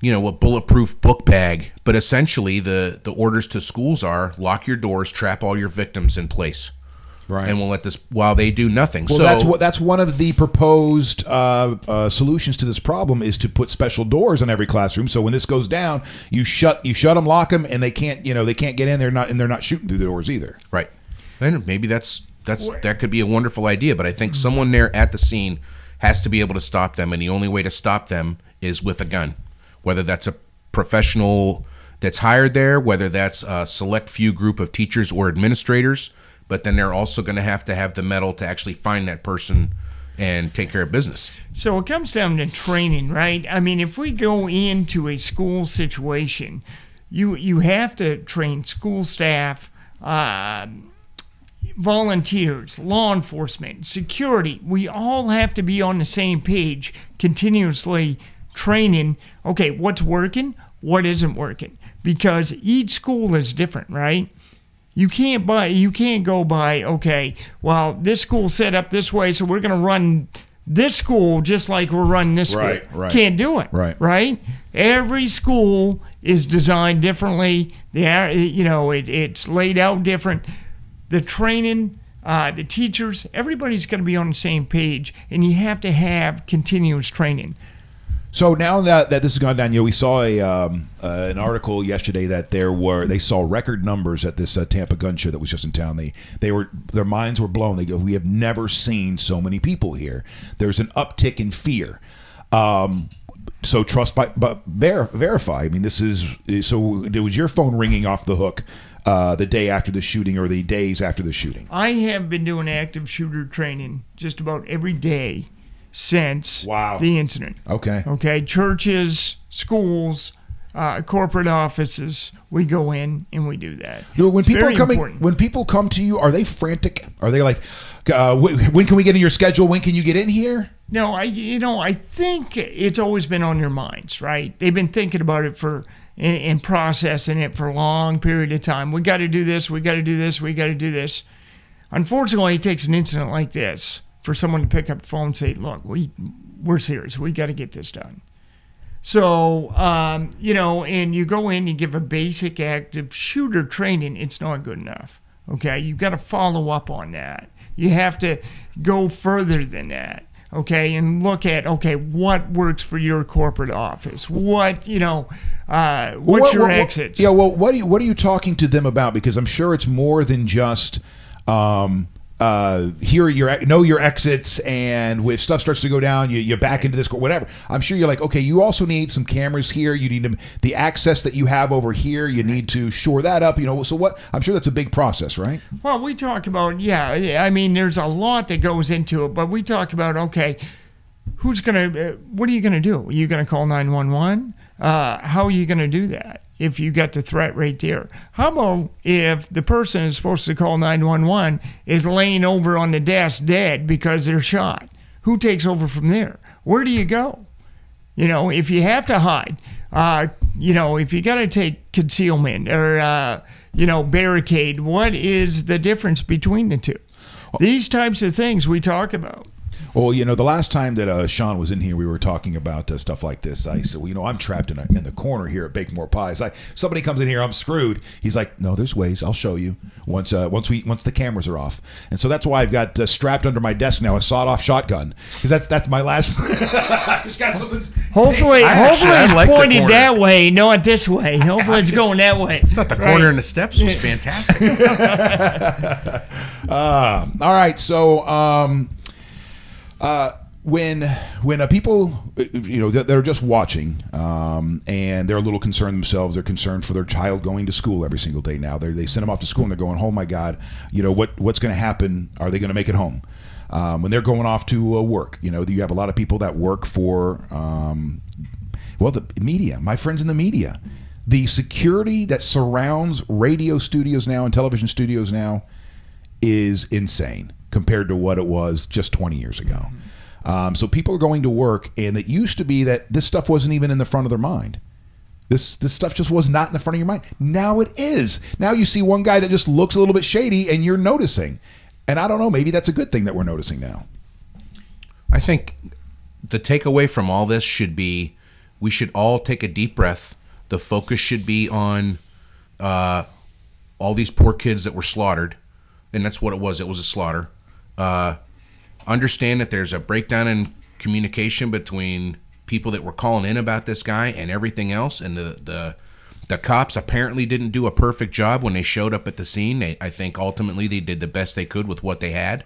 bulletproof book bag. But essentially the orders to schools are lock your doors, trap all your victims in place. Right. And we'll let this while they do nothing. Well, that's one of the proposed solutions to this problem, is to put special doors in every classroom. So when this goes down, you shut them, lock them, and they can't get in. They're not shooting through the doors either. Right. And maybe that could be a wonderful idea. But I think someone there at the scene has to be able to stop them, and the only way to stop them is with a gun. Whether that's a professional that's hired there, whether that's a select few group of teachers or administrators. But then they're also going to have the metal to actually find that person and take care of business. So it comes down to training, right? I mean, if we go into a school situation, you have to train school staff, volunteers, law enforcement, security. We all have to be on the same page, continuously training, okay, what's working, what isn't working. Because each school is different, right? You can't go by, okay, well, this school's set up this way, so we're going to run this school just like we're running this school. Right. Can't do it. Right? Every school is designed differently. It's laid out different. The training, the teachers, everybody's going to be on the same page, and you have to have continuous training. So now that this has gone down, we saw an article yesterday that they saw record numbers at this Tampa gun show that was just in town. Their minds were blown. They go, we have never seen so many people here. There's an uptick in fear. So trust but verify. I mean, was your phone ringing off the hook the day after the shooting or the days after the shooting? I have been doing active shooter training just about every day since the incident. Okay. Churches, schools, corporate offices, we go in and we do that. When people come to you, are they frantic? Are they like, when can we get in your schedule? When can you get in here? No, I think it's always been on their minds, right? They've been thinking about it and processing it for a long period of time. We got to do this. We got to do this. We got to do this. Unfortunately, it takes an incident like this for someone to pick up the phone and say, look, we're serious. We got to get this done. So, and you go in, you give a basic active shooter training. It's not good enough. Okay. You've got to follow up on that. You have to go further than that. Okay. And look at, what works for your corporate office? What's your exits? Yeah. Well, what are you talking to them about? Because I'm sure it's more than just, here are your exits, and if stuff starts to go down, you back into this, whatever. I'm sure you're like, okay, you also need some cameras here. You need the access that you have over here. You need to shore that up. So what? I'm sure that's a big process, right? Well, we talk about I mean, there's a lot that goes into it, but we talk about what are you gonna do? Are you gonna call 911? How are you gonna do that if you got the threat right there? How about if the person is supposed to call 911 is laying over on the desk dead because they're shot? Who takes over from there? Where do you go? If you have to hide, if you got to take concealment or, barricade, what is the difference between the two? These types of things we talk about. Well, the last time that Sean was in here, we were talking about stuff like this. I said, well, I'm trapped in the corner here at Bake More Pies. Somebody comes in here, I'm screwed. He's like, no, there's ways. I'll show you once the cameras are off. And so that's why I've got strapped under my desk now a sawed-off shotgun, because that's my last. I just got something. Hopefully it's like pointed that way, not this way. Hopefully it's going that way. I thought the corner and the steps was fantastic. All right, so. When people, they're just watching, and they're a little concerned themselves, they're concerned for their child going to school every single day now. They send them off to school and they're going, oh my God, what's going to happen? Are they going to make it home? When they're going off to work, you have a lot of people that work for, the media, my friends in the media. The security that surrounds radio studios now and television studios now is insane compared to what it was just 20 years ago. So people are going to work, and it used to be that this stuff wasn't even in the front of their mind. This stuff just was not in the front of your mind. Now it is. Now you see one guy that just looks a little bit shady, and you're noticing. And I don't know, maybe that's a good thing that we're noticing now. I think the takeaway from all this should be we should all take a deep breath. The focus should be on all these poor kids that were slaughtered, and that's what it was. It was a slaughter. Understand that there's a breakdown in communication between people that were calling in about this guy and everything else, and the cops apparently didn't do a perfect job when they showed up at the scene. I think ultimately they did the best they could with what they had.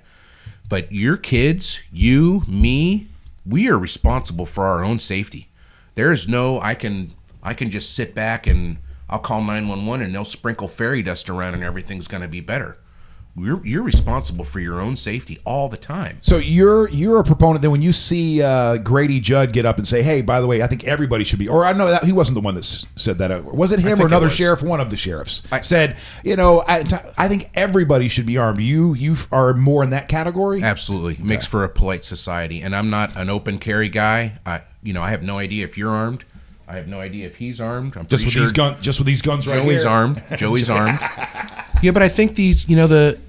But your kids, you, me, we are responsible for our own safety. There is no I can just sit back and I'll call 911 and they'll sprinkle fairy dust around and everything's going to be better. You're responsible for your own safety all the time. So you're a proponent that when you see Grady Judd get up and say, "Hey, by the way, I think everybody should be," or I know that he wasn't the one that said that. Was it him or another sheriff? One of the sheriffs said, I think everybody should be armed. You are more in that category. Absolutely, it makes for a polite society. And I'm not an open carry guy. I have no idea if you're armed. I have no idea if he's armed. I'm just with these guns. Just with these guns right here. Joey's armed. Joey's armed. Yeah, but I think these, the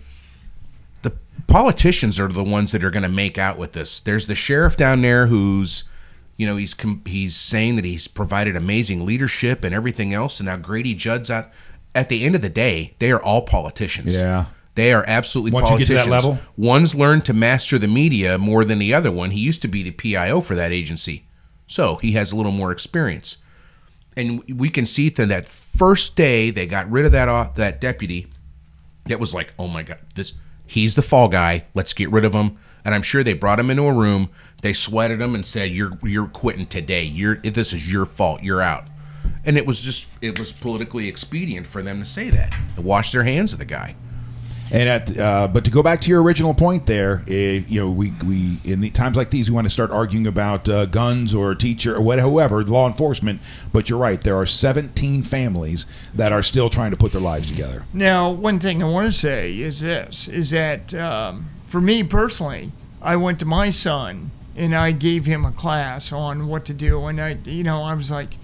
politicians are the ones that are going to make out with this. There's the sheriff down there who's, he's saying that he's provided amazing leadership and everything else, and now Grady Judd's out. At the end of the day, they are all politicians. Yeah. They are absolutely Once politicians. you get to that level? One's learned to master the media more than the other one. He used to be the PIO for that agency, so he has a little more experience. And we can see that that first day they got rid of that deputy, it was like, oh my God, he's the fall guy. Let's get rid of him. And I'm sure they brought him into a room. They sweated him and said, "You're quitting today. This is your fault. You're out." And it was politically expedient for them to say that, to wash their hands of the guy. And but to go back to your original point there, we in the times like these, we want to start arguing about guns or teacher or whoever, law enforcement. But you're right, there are 17 families that are still trying to put their lives together. Now, one thing I want to say is this: is that for me personally, I went to my son and I gave him a class on what to do, and I was like,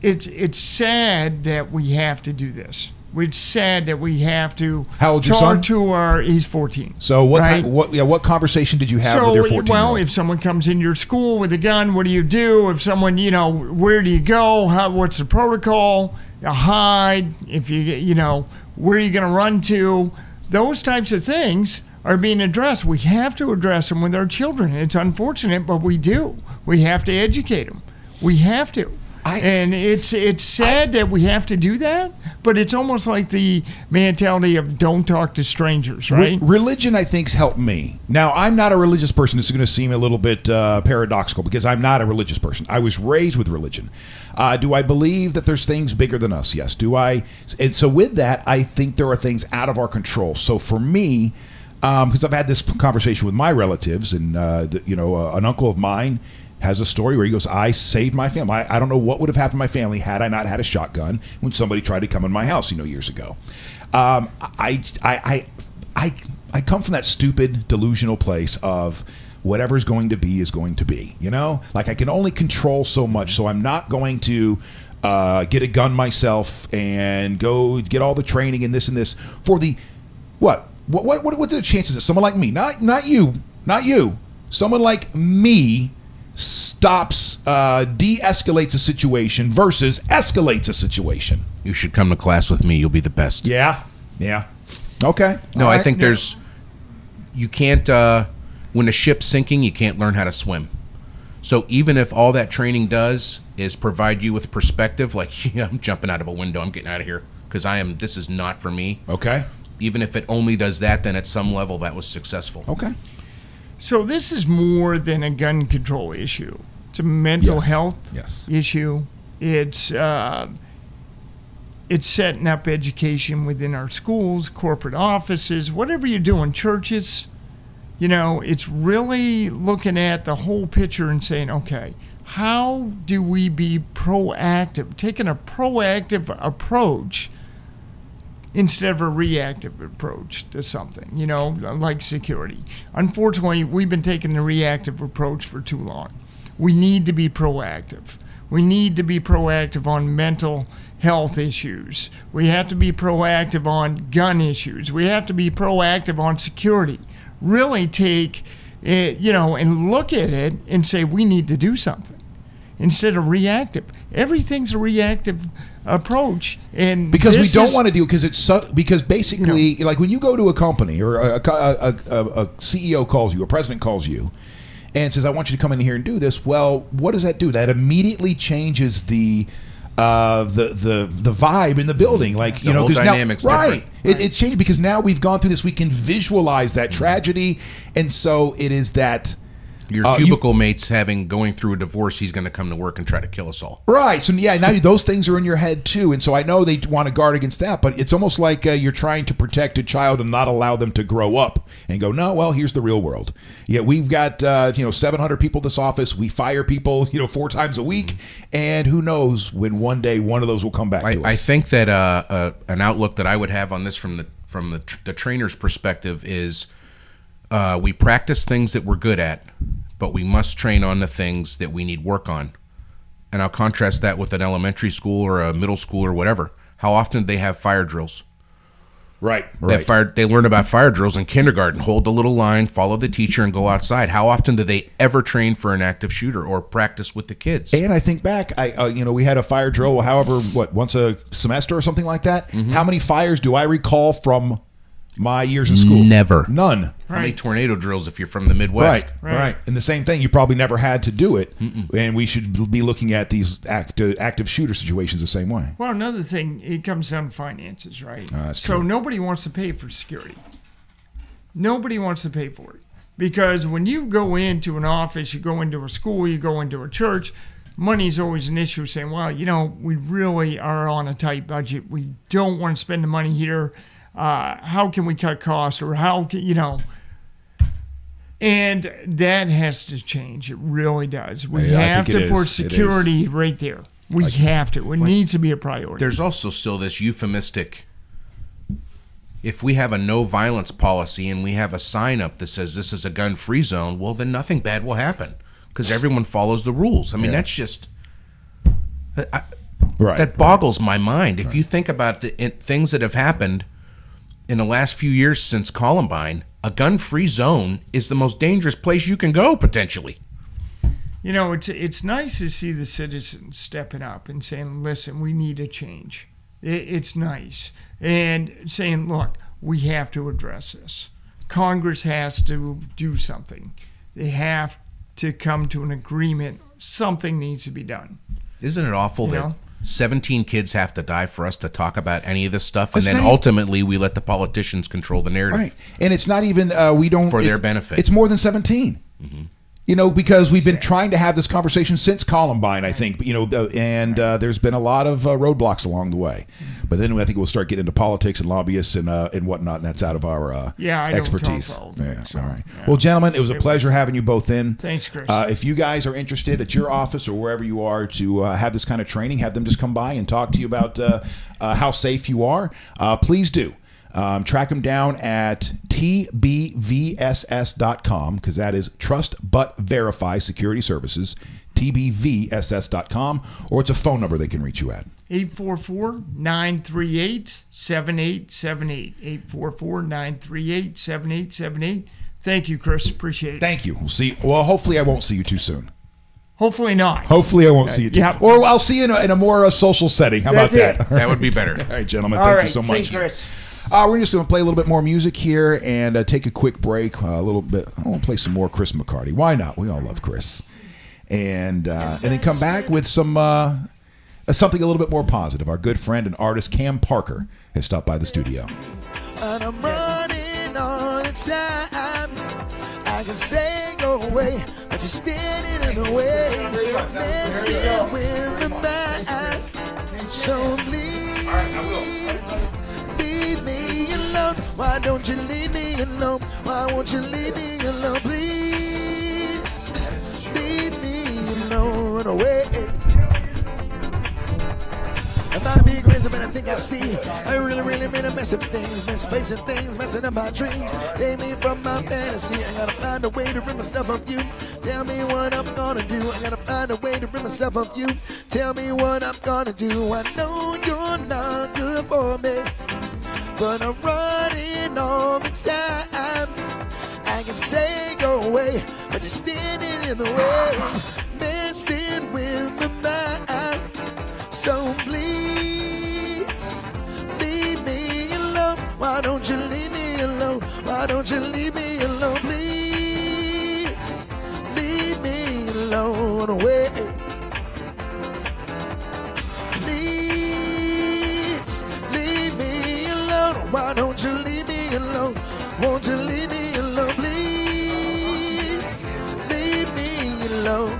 it's sad that we have to do this. It's sad that we have to. How old's your son? He's 14. So right? what conversation did you have with your 14-year-old? Well, if someone comes in your school with a gun, what do you do? If someone, where do you go? What's the protocol? You hide. If where are you going to run to? Those types of things are being addressed. We have to address them with our children. It's unfortunate, but we do. We have to educate them. We have to. And it's sad that we have to do that, but it's almost like the mentality of don't talk to strangers, right? Religion, I think, has helped me. Now, I'm not a religious person. This is going to seem a little bit paradoxical because I'm not a religious person. I was raised with religion. Do I believe that there's things bigger than us? Yes. Do I? And so with that, I think there are things out of our control. So for me, because I've had this conversation with my relatives, and an uncle of mine has a story where he goes, "I saved my family. I don't know what would have happened to my family had I not had a shotgun when somebody tried to come in my house, years ago." I come from that stupid delusional place of whatever's going to be is going to be. Like I can only control so much, so I'm not going to get a gun myself and go get all the training and this for the what are the chances that someone like me, not you, not you, someone like me stops, de-escalates a situation versus escalates a situation? You should come to class with me. You'll be the best. Yeah. Okay. No, All I right. think you can't, when a ship's sinking, you can't learn how to swim. So even if all that training does is provide you with perspective, like, yeah, I'm jumping out of a window, I'm getting out of here because this is not for me. Okay. Even if it only does that, then at some level that was successful. Okay. So this is more than a gun control issue. It's a mental Yes. health Yes. issue. It's setting up education within our schools, corporate offices, whatever you're doing, churches. It's really looking at the whole picture and saying, okay, how do we be proactive? Taking a proactive approach instead of a reactive approach to something, like security. Unfortunately, we've been taking the reactive approach for too long. We need to be proactive. We need to be proactive on mental health issues. We have to be proactive on gun issues. We have to be proactive on security. Really take it, and look at it and say we need to do something instead of reactive. Everything's a reactive approach, and because we don't want to do because basically, like when you go to a company or a CEO calls you, a president calls you, and says, "I want you to come in here and do this." Well, what does that do? That immediately changes the vibe in the building, like The whole dynamic's right? different. It's changed because now we've gone through this. We can visualize that tragedy, and so it is that. Your cubicle mate's going through a divorce, he's going to come to work and try to kill us all. Right. So, yeah, now those things are in your head, too. And so I know they want to guard against that, but it's almost like you're trying to protect a child and not allow them to grow up and go, no, well, here's the real world. Yeah, we've got, 700 people in this office. We fire people, 4 times a week. And who knows when one day one of those will come back to us. I think that an outlook that I would have on this from the trainer's perspective is we practice things that we're good at, but we must train on the things that we need work on. And I'll contrast that with an elementary school or a middle school or whatever. How often do they have fire drills? Right. They learn about fire drills in kindergarten. Hold the little line, follow the teacher, and go outside. How often do they ever train for an active shooter or practice with the kids? And I think back, we had a fire drill, once a semester or something like that. Mm-hmm. How many fires do I recall from my years in school? Never. None. How many tornado drills if you're from the Midwest? Right. And the same thing, you probably never had to do it. And we should be looking at these active shooter situations the same way. Well, another thing, it comes down to finances, right? That's so true. nobody wants to pay for security. Nobody wants to pay for it. Because when you go into an office, you go into a school, you go into a church, money's always an issue, saying, well, we really are on a tight budget. We don't want to spend the money here. How can we cut costs, or how can, and that has to change. It really does. We have to put security right there. We have to. It needs to be a priority. There's also still this euphemistic, if we have a no violence policy and we have a sign up that says this is a gun-free zone, well, then nothing bad will happen because everyone follows the rules. I mean, that's just... that boggles my mind. If you think about the things that have happened in the last few years since Columbine, a gun-free zone is the most dangerous place you can go, potentially. It's nice to see the citizens stepping up and saying, listen, we need a change. It's nice. And saying, look, we have to address this. Congress has to do something. They have to come to an agreement. Something needs to be done. Isn't it awful that 17 kids have to die for us to talk about any of this stuff, and then ultimately we let the politicians control the narrative. Right, and it's not even for their benefit. It's more than 17. Mm-hmm. Because we've been trying to have this conversation since Columbine, I think. And there's been a lot of roadblocks along the way. But then I think we'll start getting into politics and lobbyists and whatnot, and that's out of our expertise. Don't talk politics, all right. Well, gentlemen, it was a pleasure having you both in. Thanks, Chris. If you guys are interested at your office or wherever you are to have this kind of training, have them just come by and talk to you about how safe you are. Please do. Track them down at tbvss.com, because that is Trust But Verify Security Services, tbvss.com, or it's a phone number they can reach you at. 844-938-7878. 844-938-7878. Thank you, Chris. Appreciate it. Thank you. We'll see. Well, hopefully I won't see you too soon. Hopefully not. Hopefully I won't see you too. Yep. Or I'll see you in a more social setting. How That's about that? it. That would be better. All right, gentlemen. All Thank right, you so much. thanks, Chris. We're just going to play a little bit more music here and take a quick break. A little bit. I want to play some more Chris McCarty. Why not? We all love Chris. And then come back with some something a little bit more positive. Our good friend and artist Cam Parker has stopped by the studio. And I'm running all the time. I can say go away, but you're standing in the way. Messing with my mind. So please leave me alone. Why don't you leave me alone? Why won't you leave me alone? Please leave me alone away. I might be crazy, but I think I see. I really made a mess of things, misplacing things, messing up my dreams. Take me from my fantasy. I gotta find a way to rid myself of you. Tell me what I'm gonna do. I gotta find a way to rid myself of you. Tell me what I'm gonna do. I know you're not good for me, but I'm running all the time. I can say go away, but you're standing in the way, messing with my mind. So please leave me alone. Why don't you leave me alone? Why don't you leave me alone? Please leave me alone away. Please leave me alone. Why don't you leave me alone? Won't you leave me alone? Please leave me alone.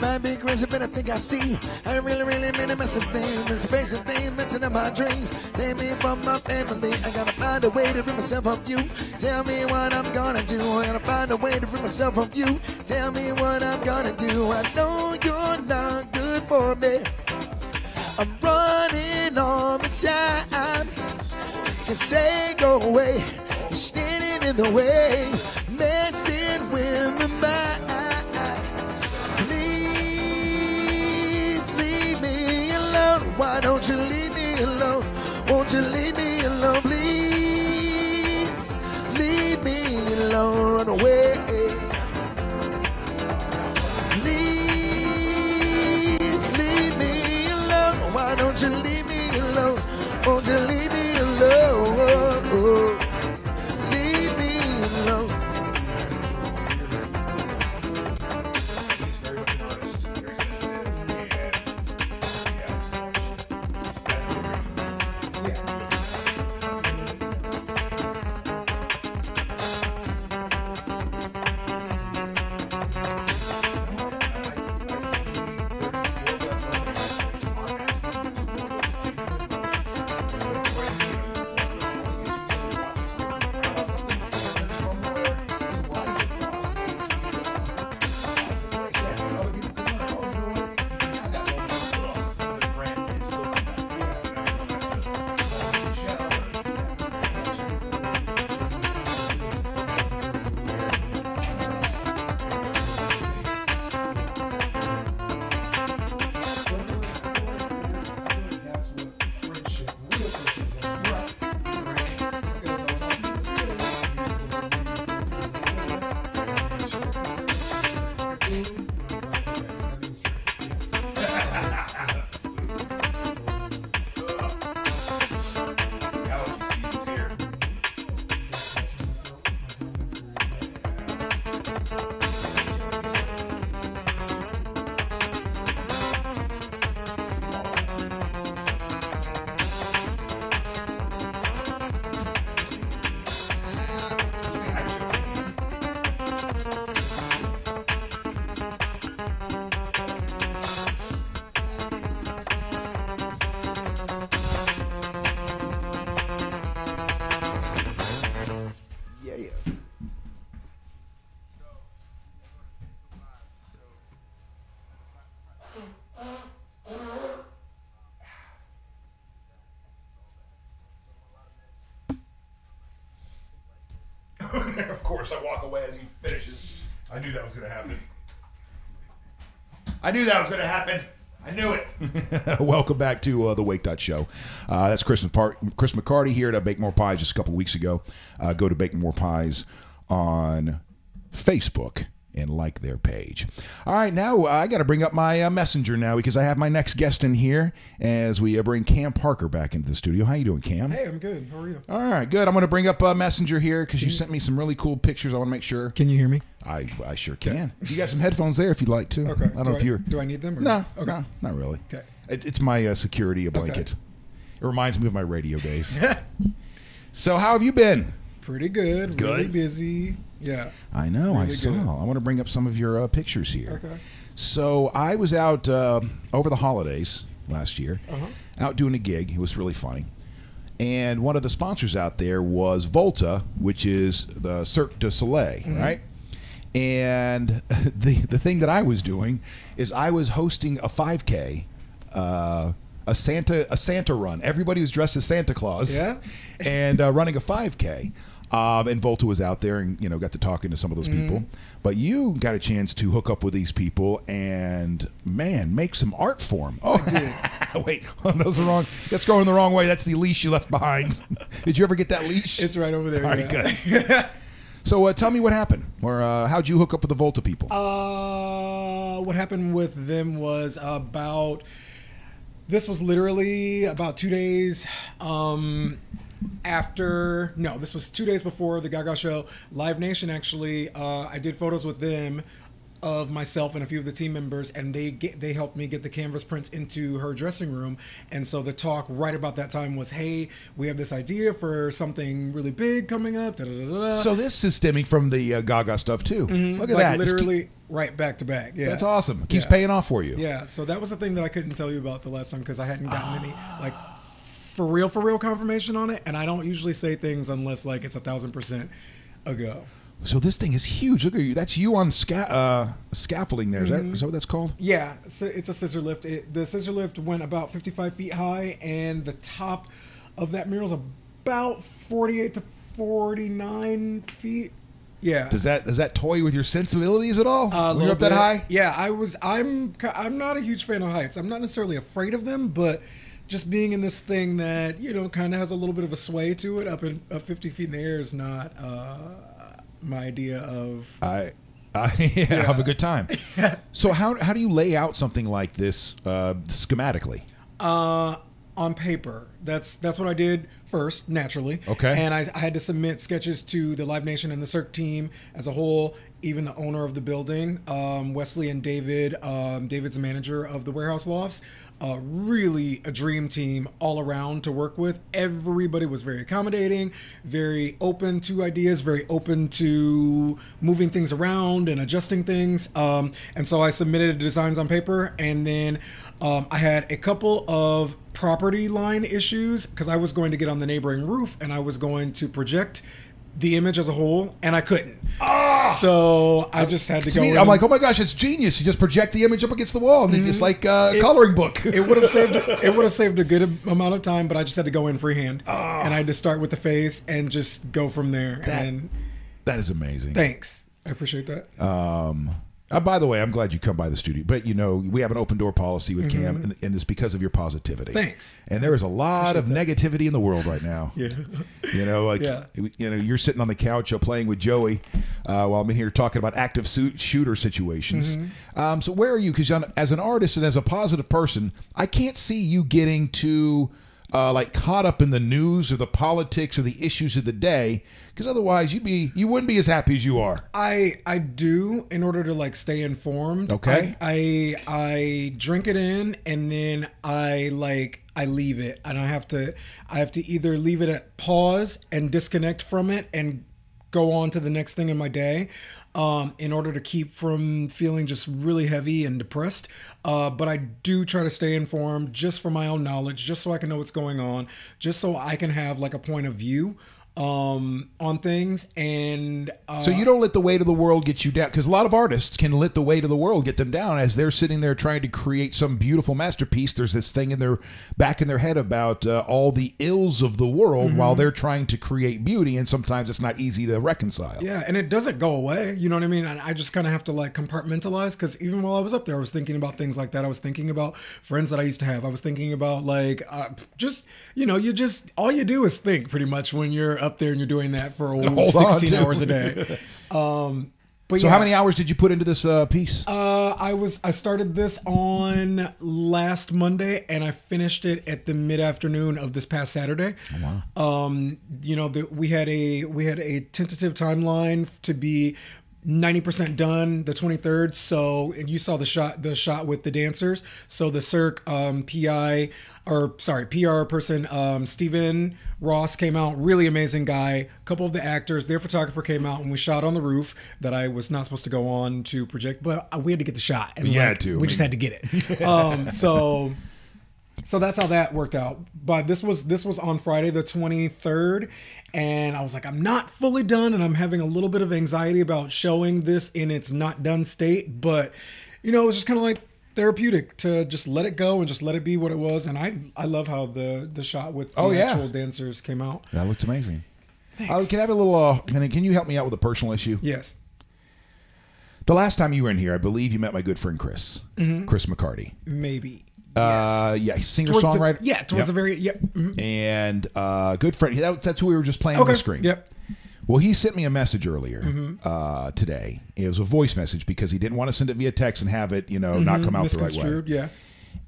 Might be crazy, but I think I see. I really made a mess of things, misplacing things, messing up my dreams. Take me from my family. I gotta find a way to rid myself of you. Tell me what I'm gonna do. I gotta find a way to rid myself of you. Tell me what I'm gonna do. I know you're not good for me. I'm running all the time. Can say go away. You're standing in the way, messing with my mind. Why don't you leave me alone? Won't you leave me alone? Please leave me alone. Run away. Please leave me alone. Why don't you leave me alone? Won't you leave me alone? Leave me alone. Of course, I walk away as he finishes. I knew that was going to happen. I knew it. Welcome back to the Wake.Show. That's Chris McCarty here to Bake More Pies just a couple weeks ago. Go to Bake More Pies on Facebook and like their page. All right, now I got to bring up my messenger now because I have my next guest in here as we bring Cam Parker back into the studio. How you doing, Cam? Hey, I'm good. How are you? All right, good. I'm going to bring up messenger here because you sent me some really cool pictures. I want to make sure. Can you hear me? I sure can. You got some headphones there if you'd like to. Okay. I don't know if you're. Do I need them? Or No, okay. no, not really. Okay. It's my security blanket. It reminds me of my radio days. So how have you been? Pretty good. Good. Really busy. Yeah. I know. I Really saw. good. I want to bring up some of your pictures here. Okay. So I was out over the holidays last year, out doing a gig. It was really funny. And one of the sponsors out there was Volta, which is the Cirque du Soleil, right? And the thing that I was doing is I was hosting a 5K, a Santa run. Everybody was dressed as Santa Claus, and running a 5K. And Volta was out there and, got to talking to some of those people. But you got a chance to hook up with these people and, man, make some art for them. Oh, wait, those are wrong. That's going the wrong way. That's the leash you left behind. Did you ever get that leash? It's right over there. All right, good. So tell me what happened, or how'd you hook up with the Volta people? What happened with them was this was literally about 2 days this was 2 days before the Gaga show. Live Nation actually, I did photos with them of myself and a few of the team members, and they helped me get the canvas prints into her dressing room. And so the talk right about that time was, hey, we have this idea for something really big coming up. Da, da, da, da. So this is stemming from the Gaga stuff too. Look at Like that. literally right back to back. Yeah, That's awesome. It keeps Yeah. paying off for you. Yeah, so that was the thing that I couldn't tell you about the last time because I hadn't gotten any for real confirmation on it, and I don't usually say things unless it's 1,000% a go. So this thing is huge. Look at you. That's you on scaffolding there. Is that what that's called? Yeah, so it's a scissor lift. The scissor lift went about 55 feet high, and the top of that mural is about 48 to 49 feet. Yeah. Does that toy with your sensibilities at all? A When you're up that little high? bit. Yeah, I'm not a huge fan of heights. I'm not necessarily afraid of them, but just being in this thing that kind of has a little bit of a sway to it, up 50 feet in the air is not my idea of. Have a good time. So how do you lay out something like this schematically? On paper. That's what I did first, naturally. Okay. And I had to submit sketches to the Live Nation and the Cirque team as a whole, even the owner of the building, Wesley and David. David's a manager of the warehouse lofts. Really a dream team all around to work with. Everybody was very accommodating, very open to ideas, very open to moving things around and adjusting things. And so I submitted designs on paper, and then I had a couple of property line issues because I was going to get on the neighboring roof and I was going to project the image as a whole, and I couldn't. So I just had to go in. I'm like, oh my gosh, it's genius. You just project the image up against the wall, and then it's like a coloring book. It would have saved a good amount of time, but I just had to go in freehand, and I had to start with the face and just go from there. That is amazing. Thanks, I appreciate that. By the way, I'm glad you come by the studio. But, we have an open door policy with Cam, and it's because of your positivity. Thanks. And there is a lot of negativity in the world right now. Yeah. You're sitting on the couch playing with Joey while I'm in here talking about active shooter situations. So where are you? Because as an artist and as a positive person, I can't see you getting too caught up in the news or the politics or the issues of the day, because otherwise you wouldn't be as happy as you are. I do, in order to stay informed. Okay. I drink it in, and then I leave it, and I have to either leave it at pause and disconnect from it and go on to the next thing in my day, in order to keep from feeling just really heavy and depressed. But I do try to stay informed just for my own knowledge, just so I can know what's going on, just so I can have a point of view. on things, and so you don't let the weight of the world get you down, because a lot of artists can let the weight of the world get them down as they're sitting there trying to create some beautiful masterpiece. There's this thing in their back in their head about all the ills of the world while they're trying to create beauty, and sometimes it's not easy to reconcile. Yeah, and it doesn't go away. You know what I mean? And I just kind of have to like compartmentalize, because even while I was up there, I was thinking about things like that. I was thinking about friends that I used to have. I was thinking about like just, you know, all you do is think pretty much when you're up there and you're doing that for Hold 16 on, hours a day. But So yeah, how many hours did you put into this piece? I started this on last Monday and I finished it at the mid-afternoon of this past Saturday. Oh, wow. You know, we had a tentative timeline to be 90% done the 23rd. So you saw the shot with the dancers. So the Cirque PR person, Steven Ross came out, really amazing guy. A couple of the actors, their photographer came out and we shot on the roof that I was not supposed to go on to project, but we had to get the shot. And we just had to get it. So that's how that worked out. But this was on Friday the 23rd, and I was like, I'm not fully done, and I'm having a little bit of anxiety about showing this in its not done state. But you know, it was just kind of like therapeutic to just let it go and just let it be what it was. And I love how the shot with the actual dancers came out. That looks amazing. Can I have a little? Can you help me out with a personal issue? Yes. The last time you were in here, I believe you met my good friend Chris, Chris McCarty. Maybe. Yes. Yeah, singer-songwriter. Towards the very, And good friend. That's who we were just playing on the screen. Yep. Well, he sent me a message earlier today. It was a voice message because he didn't want to send it via text and have it, not come out the right way. Yeah.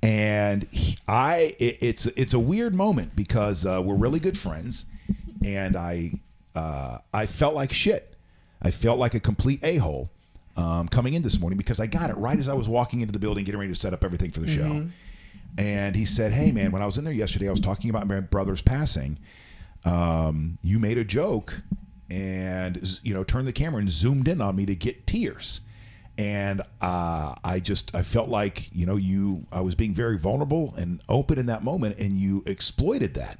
And it's a weird moment because we're really good friends, and I felt like shit. I felt like a complete a-hole coming in this morning because I got it right as I was walking into the building, getting ready to set up everything for the show. And he said, "Hey, man, when I was in there yesterday, I was talking about my brother's passing. You made a joke and, turned the camera and zoomed in on me to get tears. And I felt like, I was being very vulnerable and open in that moment, and you exploited that.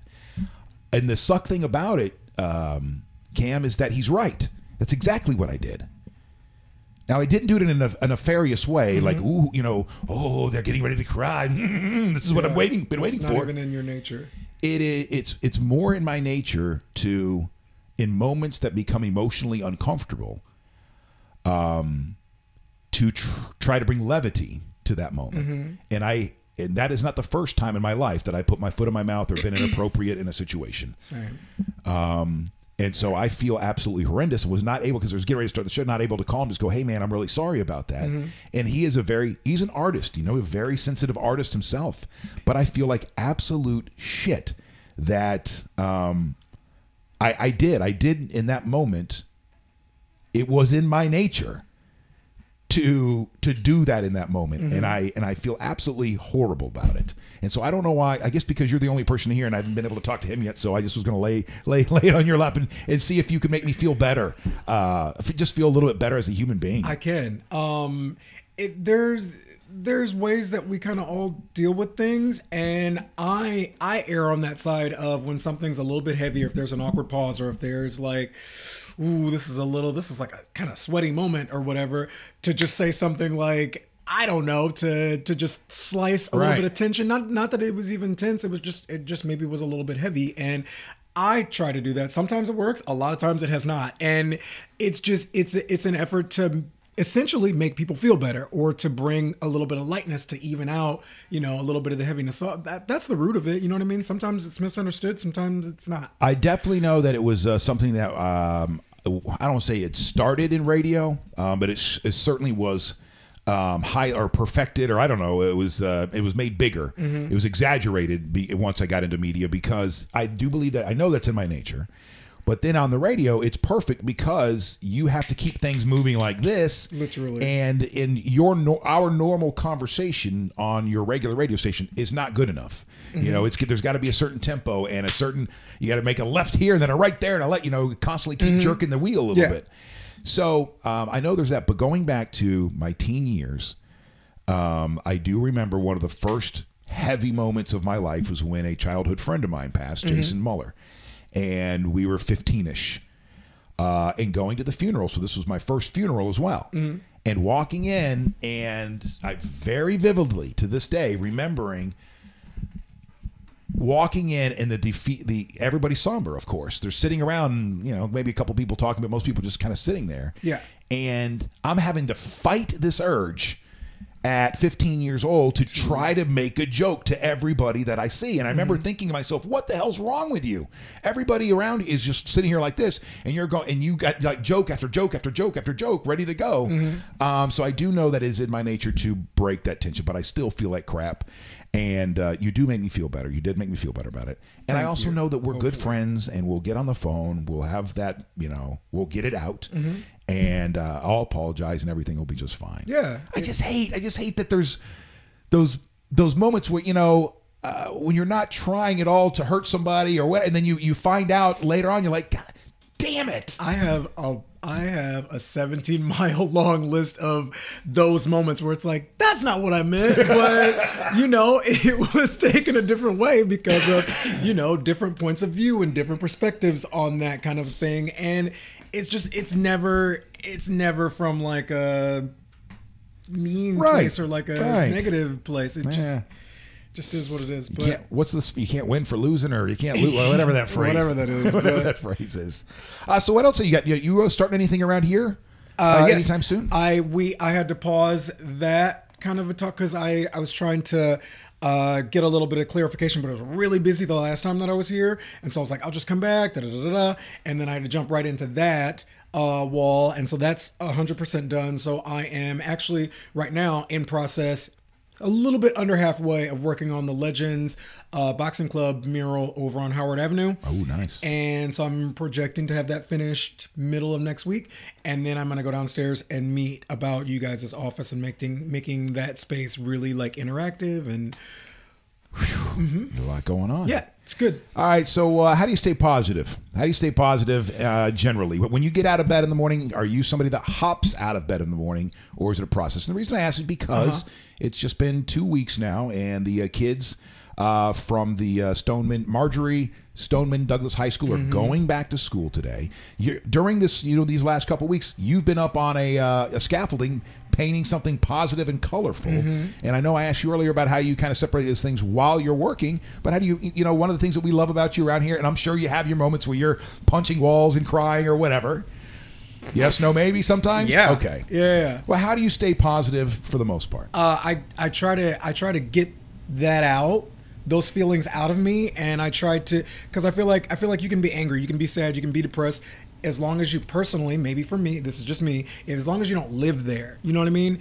And the suck thing about it, Cam, is that he's right. That's exactly what I did. Now, I didn't do it in a nefarious way, like, ooh, they're getting ready to cry. This is what I've been waiting for. It's not even in your nature. It's more in my nature to, in moments that become emotionally uncomfortable, to try to bring levity to that moment. And that is not the first time in my life that I put my foot in my mouth or been inappropriate in a situation. Same. And so I feel absolutely horrendous. Was not able, because I was getting ready to start the show, not able to call him, just go, "Hey man, I'm really sorry about that." And he's an artist, a very sensitive artist himself. But I feel like absolute shit that I did in that moment. It was in my nature to do that in that moment, and I feel absolutely horrible about it. And so I don't know why. I guess because you're the only person here, and I haven't been able to talk to him yet. So I just was going to lay it on your lap and see if you could make me feel better, just feel a little bit better as a human being. I can. There's ways that we kind of all deal with things, and I err on that side of when something's a little bit heavier, if there's an awkward pause, or if there's like, ooh, this is like a kind of sweaty moment or whatever, to just say something like, I don't know, to just slice a little bit of tension. Not that it was even tense. It just maybe was a little bit heavy. And I try to do that. Sometimes it works. A lot of times it has not. And it's an effort to essentially make people feel better, or to bring a little bit of lightness to even out, a little bit of the heaviness. So that's the root of it. You know what I mean? Sometimes it's misunderstood. Sometimes it's not. I definitely know that it was something that I don't say it started in radio, but it certainly was high or perfected, or I don't know. It was made bigger. It was exaggerated once I got into media, because I do believe that I know that's in my nature. But then on the radio, it's perfect because you have to keep things moving like this. Literally. And in our normal conversation on your regular radio station is not good enough. There's got to be a certain tempo and you got to make a left here and then a right there, and constantly keep jerking the wheel a little bit. So I know there's that. But going back to my teen years, I do remember one of the first heavy moments of my life was when a childhood friend of mine passed, Jason Muller. and we were 15-ish, and going to the funeral. So this was my first funeral as well. And walking in, and I very vividly to this day remembering walking in and everybody's somber, of course. They're sitting around, maybe a couple people talking, but most people just kind of sitting there. Yeah. And I'm having to fight this urge at 15 years old to try to make a joke to everybody that I see. And I remember thinking to myself, what the hell's wrong with you? Everybody around is just sitting here like this, and you're going, and you got like joke after joke after joke after joke ready to go. So I do know that it is in my nature to break that tension, but I still feel like crap. And you do make me feel better. You did make me feel better about it. And I also know that we're good friends, and we'll get on the phone. We'll have that, we'll get it out. And I'll apologize, and everything will be just fine. Yeah. I just hate that there's those moments where, when you're not trying at all to hurt somebody or what, and then you find out later on, you're like, God damn it. I have a 17-mile long list of those moments where it's like, that's not what I meant, but it was taken a different way because of different points of view and different perspectives on that kind of thing. And it's never from like a mean place or like a negative place. It just is what it is. But what's this? You can't win for losing, or you can't lose, whatever that phrase. Whatever that is. Whatever that phrase is. So what else have you got? You starting anything around here? Yes. Anytime soon? I had to pause that kind of a talk because I was trying to get a little bit of clarification, but I was really busy the last time that I was here, and so I was like, I'll just come back, and then I had to jump right into that wall, and so that's 100% done. So I am actually right now in process, a little bit under halfway of working on the Legends Boxing Club mural over on Howard Avenue. Oh, nice. And so I'm projecting to have that finished middle of next week. And then I'm going to go downstairs and meet about you guys' office and making that space really like interactive and a lot going on. Yeah, it's good. All right. So how do you stay positive? How do you stay positive generally? When you get out of bed in the morning, are you somebody that hops out of bed in the morning, or is it a process? And the reason I ask is because it's just been 2 weeks now, and the kids from the Marjorie Stoneman Douglas High School are going back to school today. During this, these last couple weeks, you've been up on a scaffolding painting something positive and colorful. And I know I asked you earlier about how you kind of separate those things while you're working, but how do you, one of the things that we love about you around here, and I'm sure you have your moments where you're punching walls and crying or whatever. Yes, no, maybe sometimes? Yeah. Okay. Yeah. Well, how do you stay positive for the most part? I try to get that out, those feelings out of me, and I try to, because I feel like you can be angry, you can be sad, you can be depressed, as long as you personally, maybe for me, this is just me, as long as you don't live there, you know what I mean?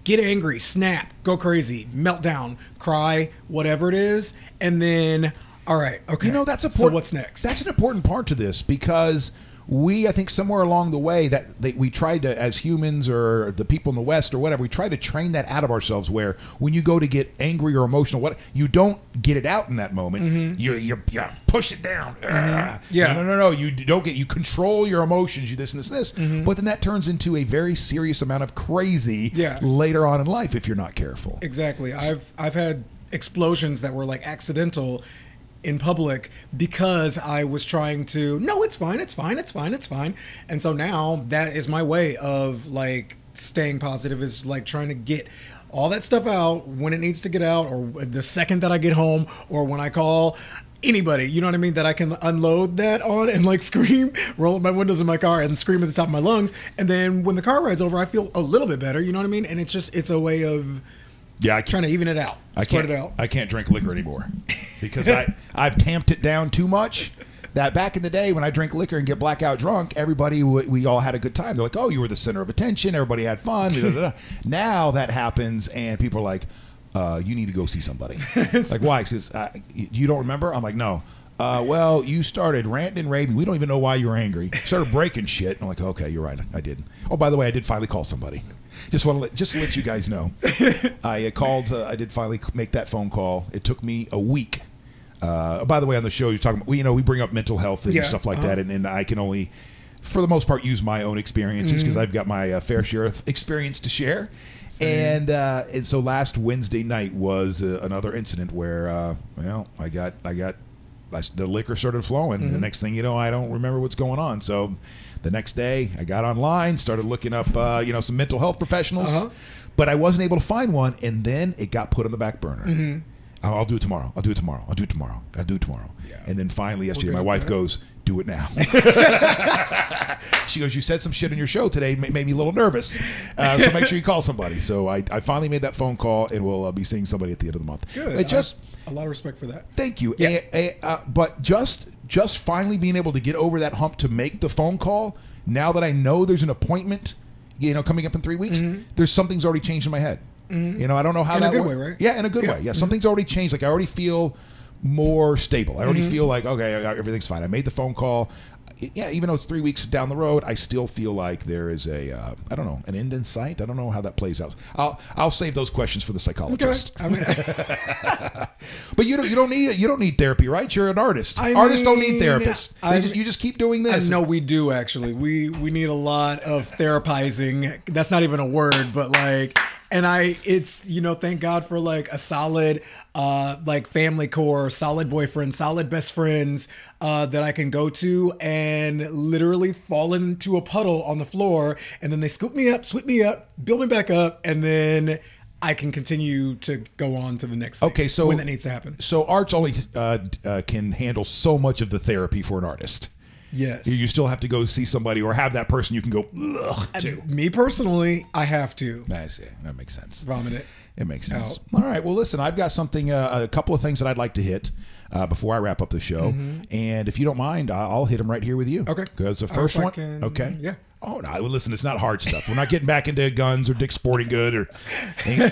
Get angry, snap, go crazy, meltdown, cry, whatever it is, and then, all right, okay. That's important. So what's next? That's an important part to this, because I think somewhere along the way that we tried to, as humans or the people in the West or whatever, we try to train that out of ourselves, where when you go to get angry or emotional, you don't get it out in that moment. You push it down. Yeah. No. You control your emotions. You this and this. But then that turns into a very serious amount of crazy later on in life if you're not careful. Exactly. I've had explosions that were like accidental in public because I was trying to, no, it's fine. And so now that is my way of like staying positive, is like trying to get all that stuff out when it needs to get out, or the second that I get home, or when I call anybody, you know what I mean, that I can unload that on and like scream, roll up my windows in my car and scream at the top of my lungs. And then when the car ride's over, I feel a little bit better, you know what I mean? And it's a way of trying to even it out, spread it out. I can't drink liquor anymore because I've tamped it down too much. That back in the day when I drink liquor and get blackout drunk, everybody, we all had a good time. They're like, oh, you were the center of attention. Everybody had fun. Now that happens and people are like, you need to go see somebody. Like, why? Because you don't remember? I'm like, no. Well, you started ranting and raving. We don't even know why you were angry. Started breaking shit. I'm like, okay, you're right. I did. Oh, by the way, I did finally call somebody. Just to let you guys know. I called. I did finally make that phone call. It took me a week. By the way, on the show, you're talking about, we bring up mental health and stuff like that, and I can only, for the most part, use my own experiences because I've got my fair share of experience to share. Same. And so last Wednesday night was another incident where, I got the liquor started flowing. And the next thing you know, I don't remember what's going on. So the next day, I got online, started looking up, some mental health professionals, but I wasn't able to find one. And then it got put on the back burner. I'll do it tomorrow. I'll do it tomorrow. I'll do it tomorrow. I'll do it tomorrow. Yeah. And then finally yesterday, my wife goes, do it now. She goes, you said some shit on your show today, made me a little nervous. So make sure you call somebody. So I finally made that phone call, and we'll be seeing somebody at the end of the month. Good. A lot of respect for that. Thank you. Yeah. But just finally being able to get over that hump to make the phone call, now that I know there's an appointment, coming up in 3 weeks, there's something's already changed in my head. I don't know how in that a good works. way, right? Yeah, in a good way. Yeah, something's already changed. Like I already feel more stable. I already feel like, okay, everything's fine. I made the phone call. Yeah, even though it's 3 weeks down the road, I still feel like there is an end in sight. I don't know how that plays out. I'll save those questions for the psychologist. Okay. But you don't need therapy, right? You're an artist. Artists don't need therapists. You just keep doing this. No, we do actually. We need a lot of therapizing. That's not even a word, but like. And it's thank God for like a solid, like family core, solid boyfriend, solid best friends, that I can go to and literally fall into a puddle on the floor. And then they scoop me up, sweep me up, build me back up. And then I can continue to go on to the next thing. Okay. So when that needs to happen. So arts only, can handle so much of the therapy for an artist. Yes. You still have to go see somebody or have that person you can go to. Me personally, I have to. I see. That makes sense. Vomit it. It makes sense. All right. Well, listen, I've got something, a couple of things that I'd like to hit before I wrap up the show. And if you don't mind, I'll hit them right here with you. Okay. Because the first one. Okay. Yeah. Oh, no. Well, listen, it's not hard stuff. We're not getting back into guns or Dick's Sporting Good.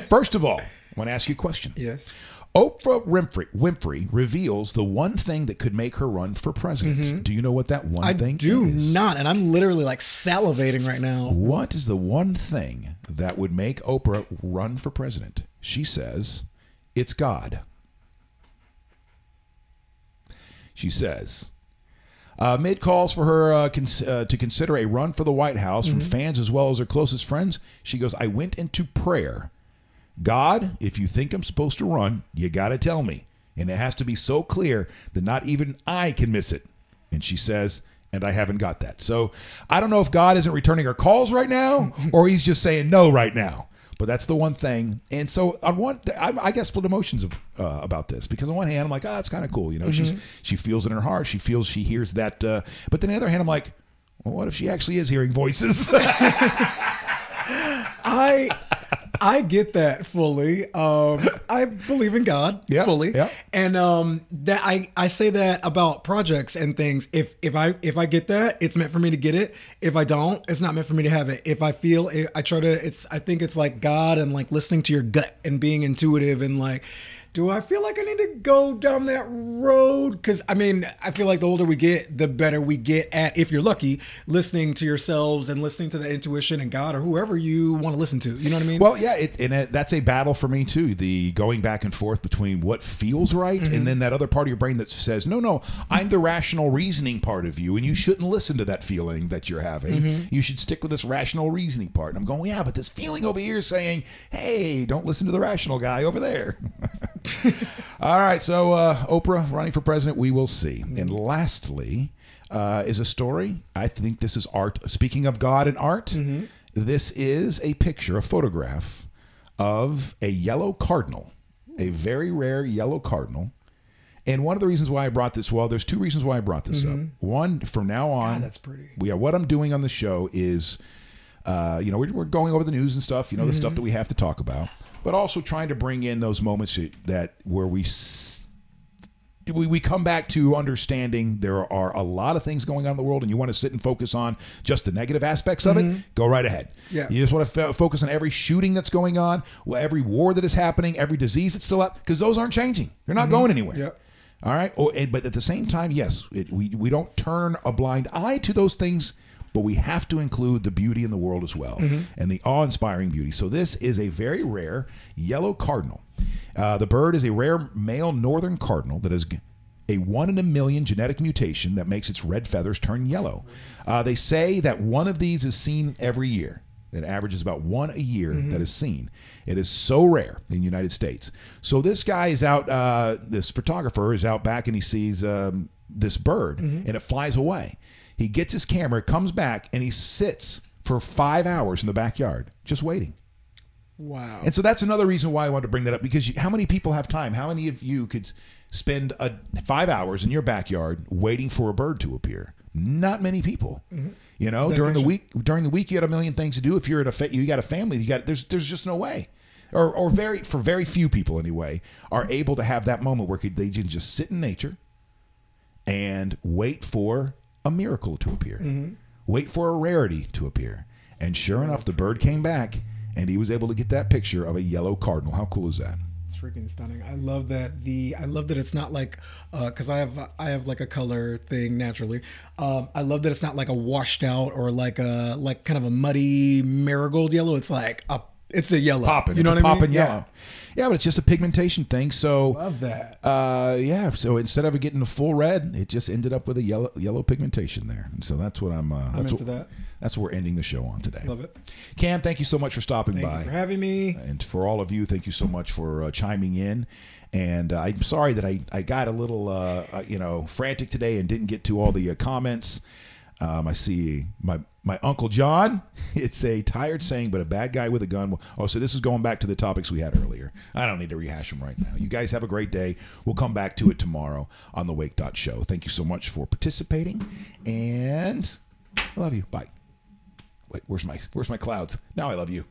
First of all, I want to ask you a question. Yes. Oprah Winfrey reveals the one thing that could make her run for president. Do you know what that one thing is? I do not, and I'm literally like salivating right now. What is the one thing that would make Oprah run for president? She says, it's God. She says, mid calls for her to consider a run for the White House from fans as well as her closest friends. She goes, I went into prayer. God, if you think I'm supposed to run, you got to tell me. And it has to be so clear that not even I can miss it. And she says, and I haven't got that. So I don't know if God isn't returning her calls right now or he's just saying no right now. But that's the one thing. And so I guess split emotions about this, because on one hand, I'm like, it's kind of cool. She feels it in her heart. She feels she hears that. But then on the other hand, I'm like, well, what if she actually is hearing voices? I get that fully. I believe in God fully, and that I say that about projects and things. If I get that, it's meant for me to get it. If I don't, it's not meant for me to have it. If I feel it, I think it's like God and like listening to your gut and being intuitive and like, do I feel like I need to go down that road? Because, I feel like the older we get, the better we get at, if you're lucky, listening to yourselves and listening to that intuition and God or whoever you want to listen to. You know what I mean? Well, yeah, that's a battle for me, too. The going back and forth between what feels right and then that other part of your brain that says, no, I'm the rational reasoning part of you, and you shouldn't listen to that feeling that you're having. You should stick with this rational reasoning part. And I'm going, yeah, but this feeling over here is saying, hey, don't listen to the rational guy over there. All right, so Oprah running for president, we will see. And lastly is a story. I think this is art. Speaking of God and art, this is a picture, a photograph of a yellow cardinal, a very rare yellow cardinal. And one of the reasons why I brought this, there's two reasons why I brought this up. One, from now on, God, that's pretty. What I'm doing on the show is, we're going over the news and stuff, the stuff that we have to talk about, but also trying to bring in those moments where we come back to understanding there are a lot of things going on in the world, and you want to sit and focus on just the negative aspects of it, go right ahead. Yeah. You just want to focus on every shooting that's going on, every war that is happening, every disease that's still out, because those aren't changing. They're not going anywhere. Yep. All right. But at the same time, yes, we don't turn a blind eye to those things, but we have to include the beauty in the world as well, and the awe-inspiring beauty. So this is a very rare yellow cardinal. The bird is a rare male northern cardinal that has a 1 in a million genetic mutation that makes its red feathers turn yellow. They say that one of these is seen every year. It averages about one a year that is seen. It is so rare in the United States. So this guy is out, this photographer is out back, and he sees this bird, and it flies away. He gets his camera, comes back, and he sits for 5 hours in the backyard just waiting. Wow. And so that's another reason why I wanted to bring that up, because how many people have time? How many of you could spend 5 hours in your backyard waiting for a bird to appear? Not many people. You know, during the week you got a million things to do. If you're at you got a family, there's just no way. Or very few people anyway are able to have that moment where they can just sit in nature and wait for a miracle to appear. Wait for a rarity to appear. And sure enough, the bird came back, and he was able to get that picture of a yellow cardinal. How cool is that? It's freaking stunning. I love that it's not like because I have like a color thing naturally. I love that it's not like a washed out or like kind of a muddy marigold yellow. It's like it's a yellow. Popping. You know it's what I mean? popping yellow. Yeah, but it's just a pigmentation thing. So Love that. Yeah. So instead of it getting a full red, it just ended up with a yellow pigmentation there. And so that's what I'm into that. That's what we're ending the show on today. Love it. Cam, thank you so much for stopping Thank by. you for having me. And for all of you, thank you so much for chiming in. And I'm sorry that I got a little frantic today and didn't get to all the comments. I see my Uncle John. It's a tired saying, but a bad guy with a gun. Oh, so this is going back to the topics we had earlier. I don't need to rehash them right now. You guys have a great day. We'll come back to it tomorrow on the Wake.Show. Thank you so much for participating, and I love you. Bye. Wait, where's my clouds? Now I love you.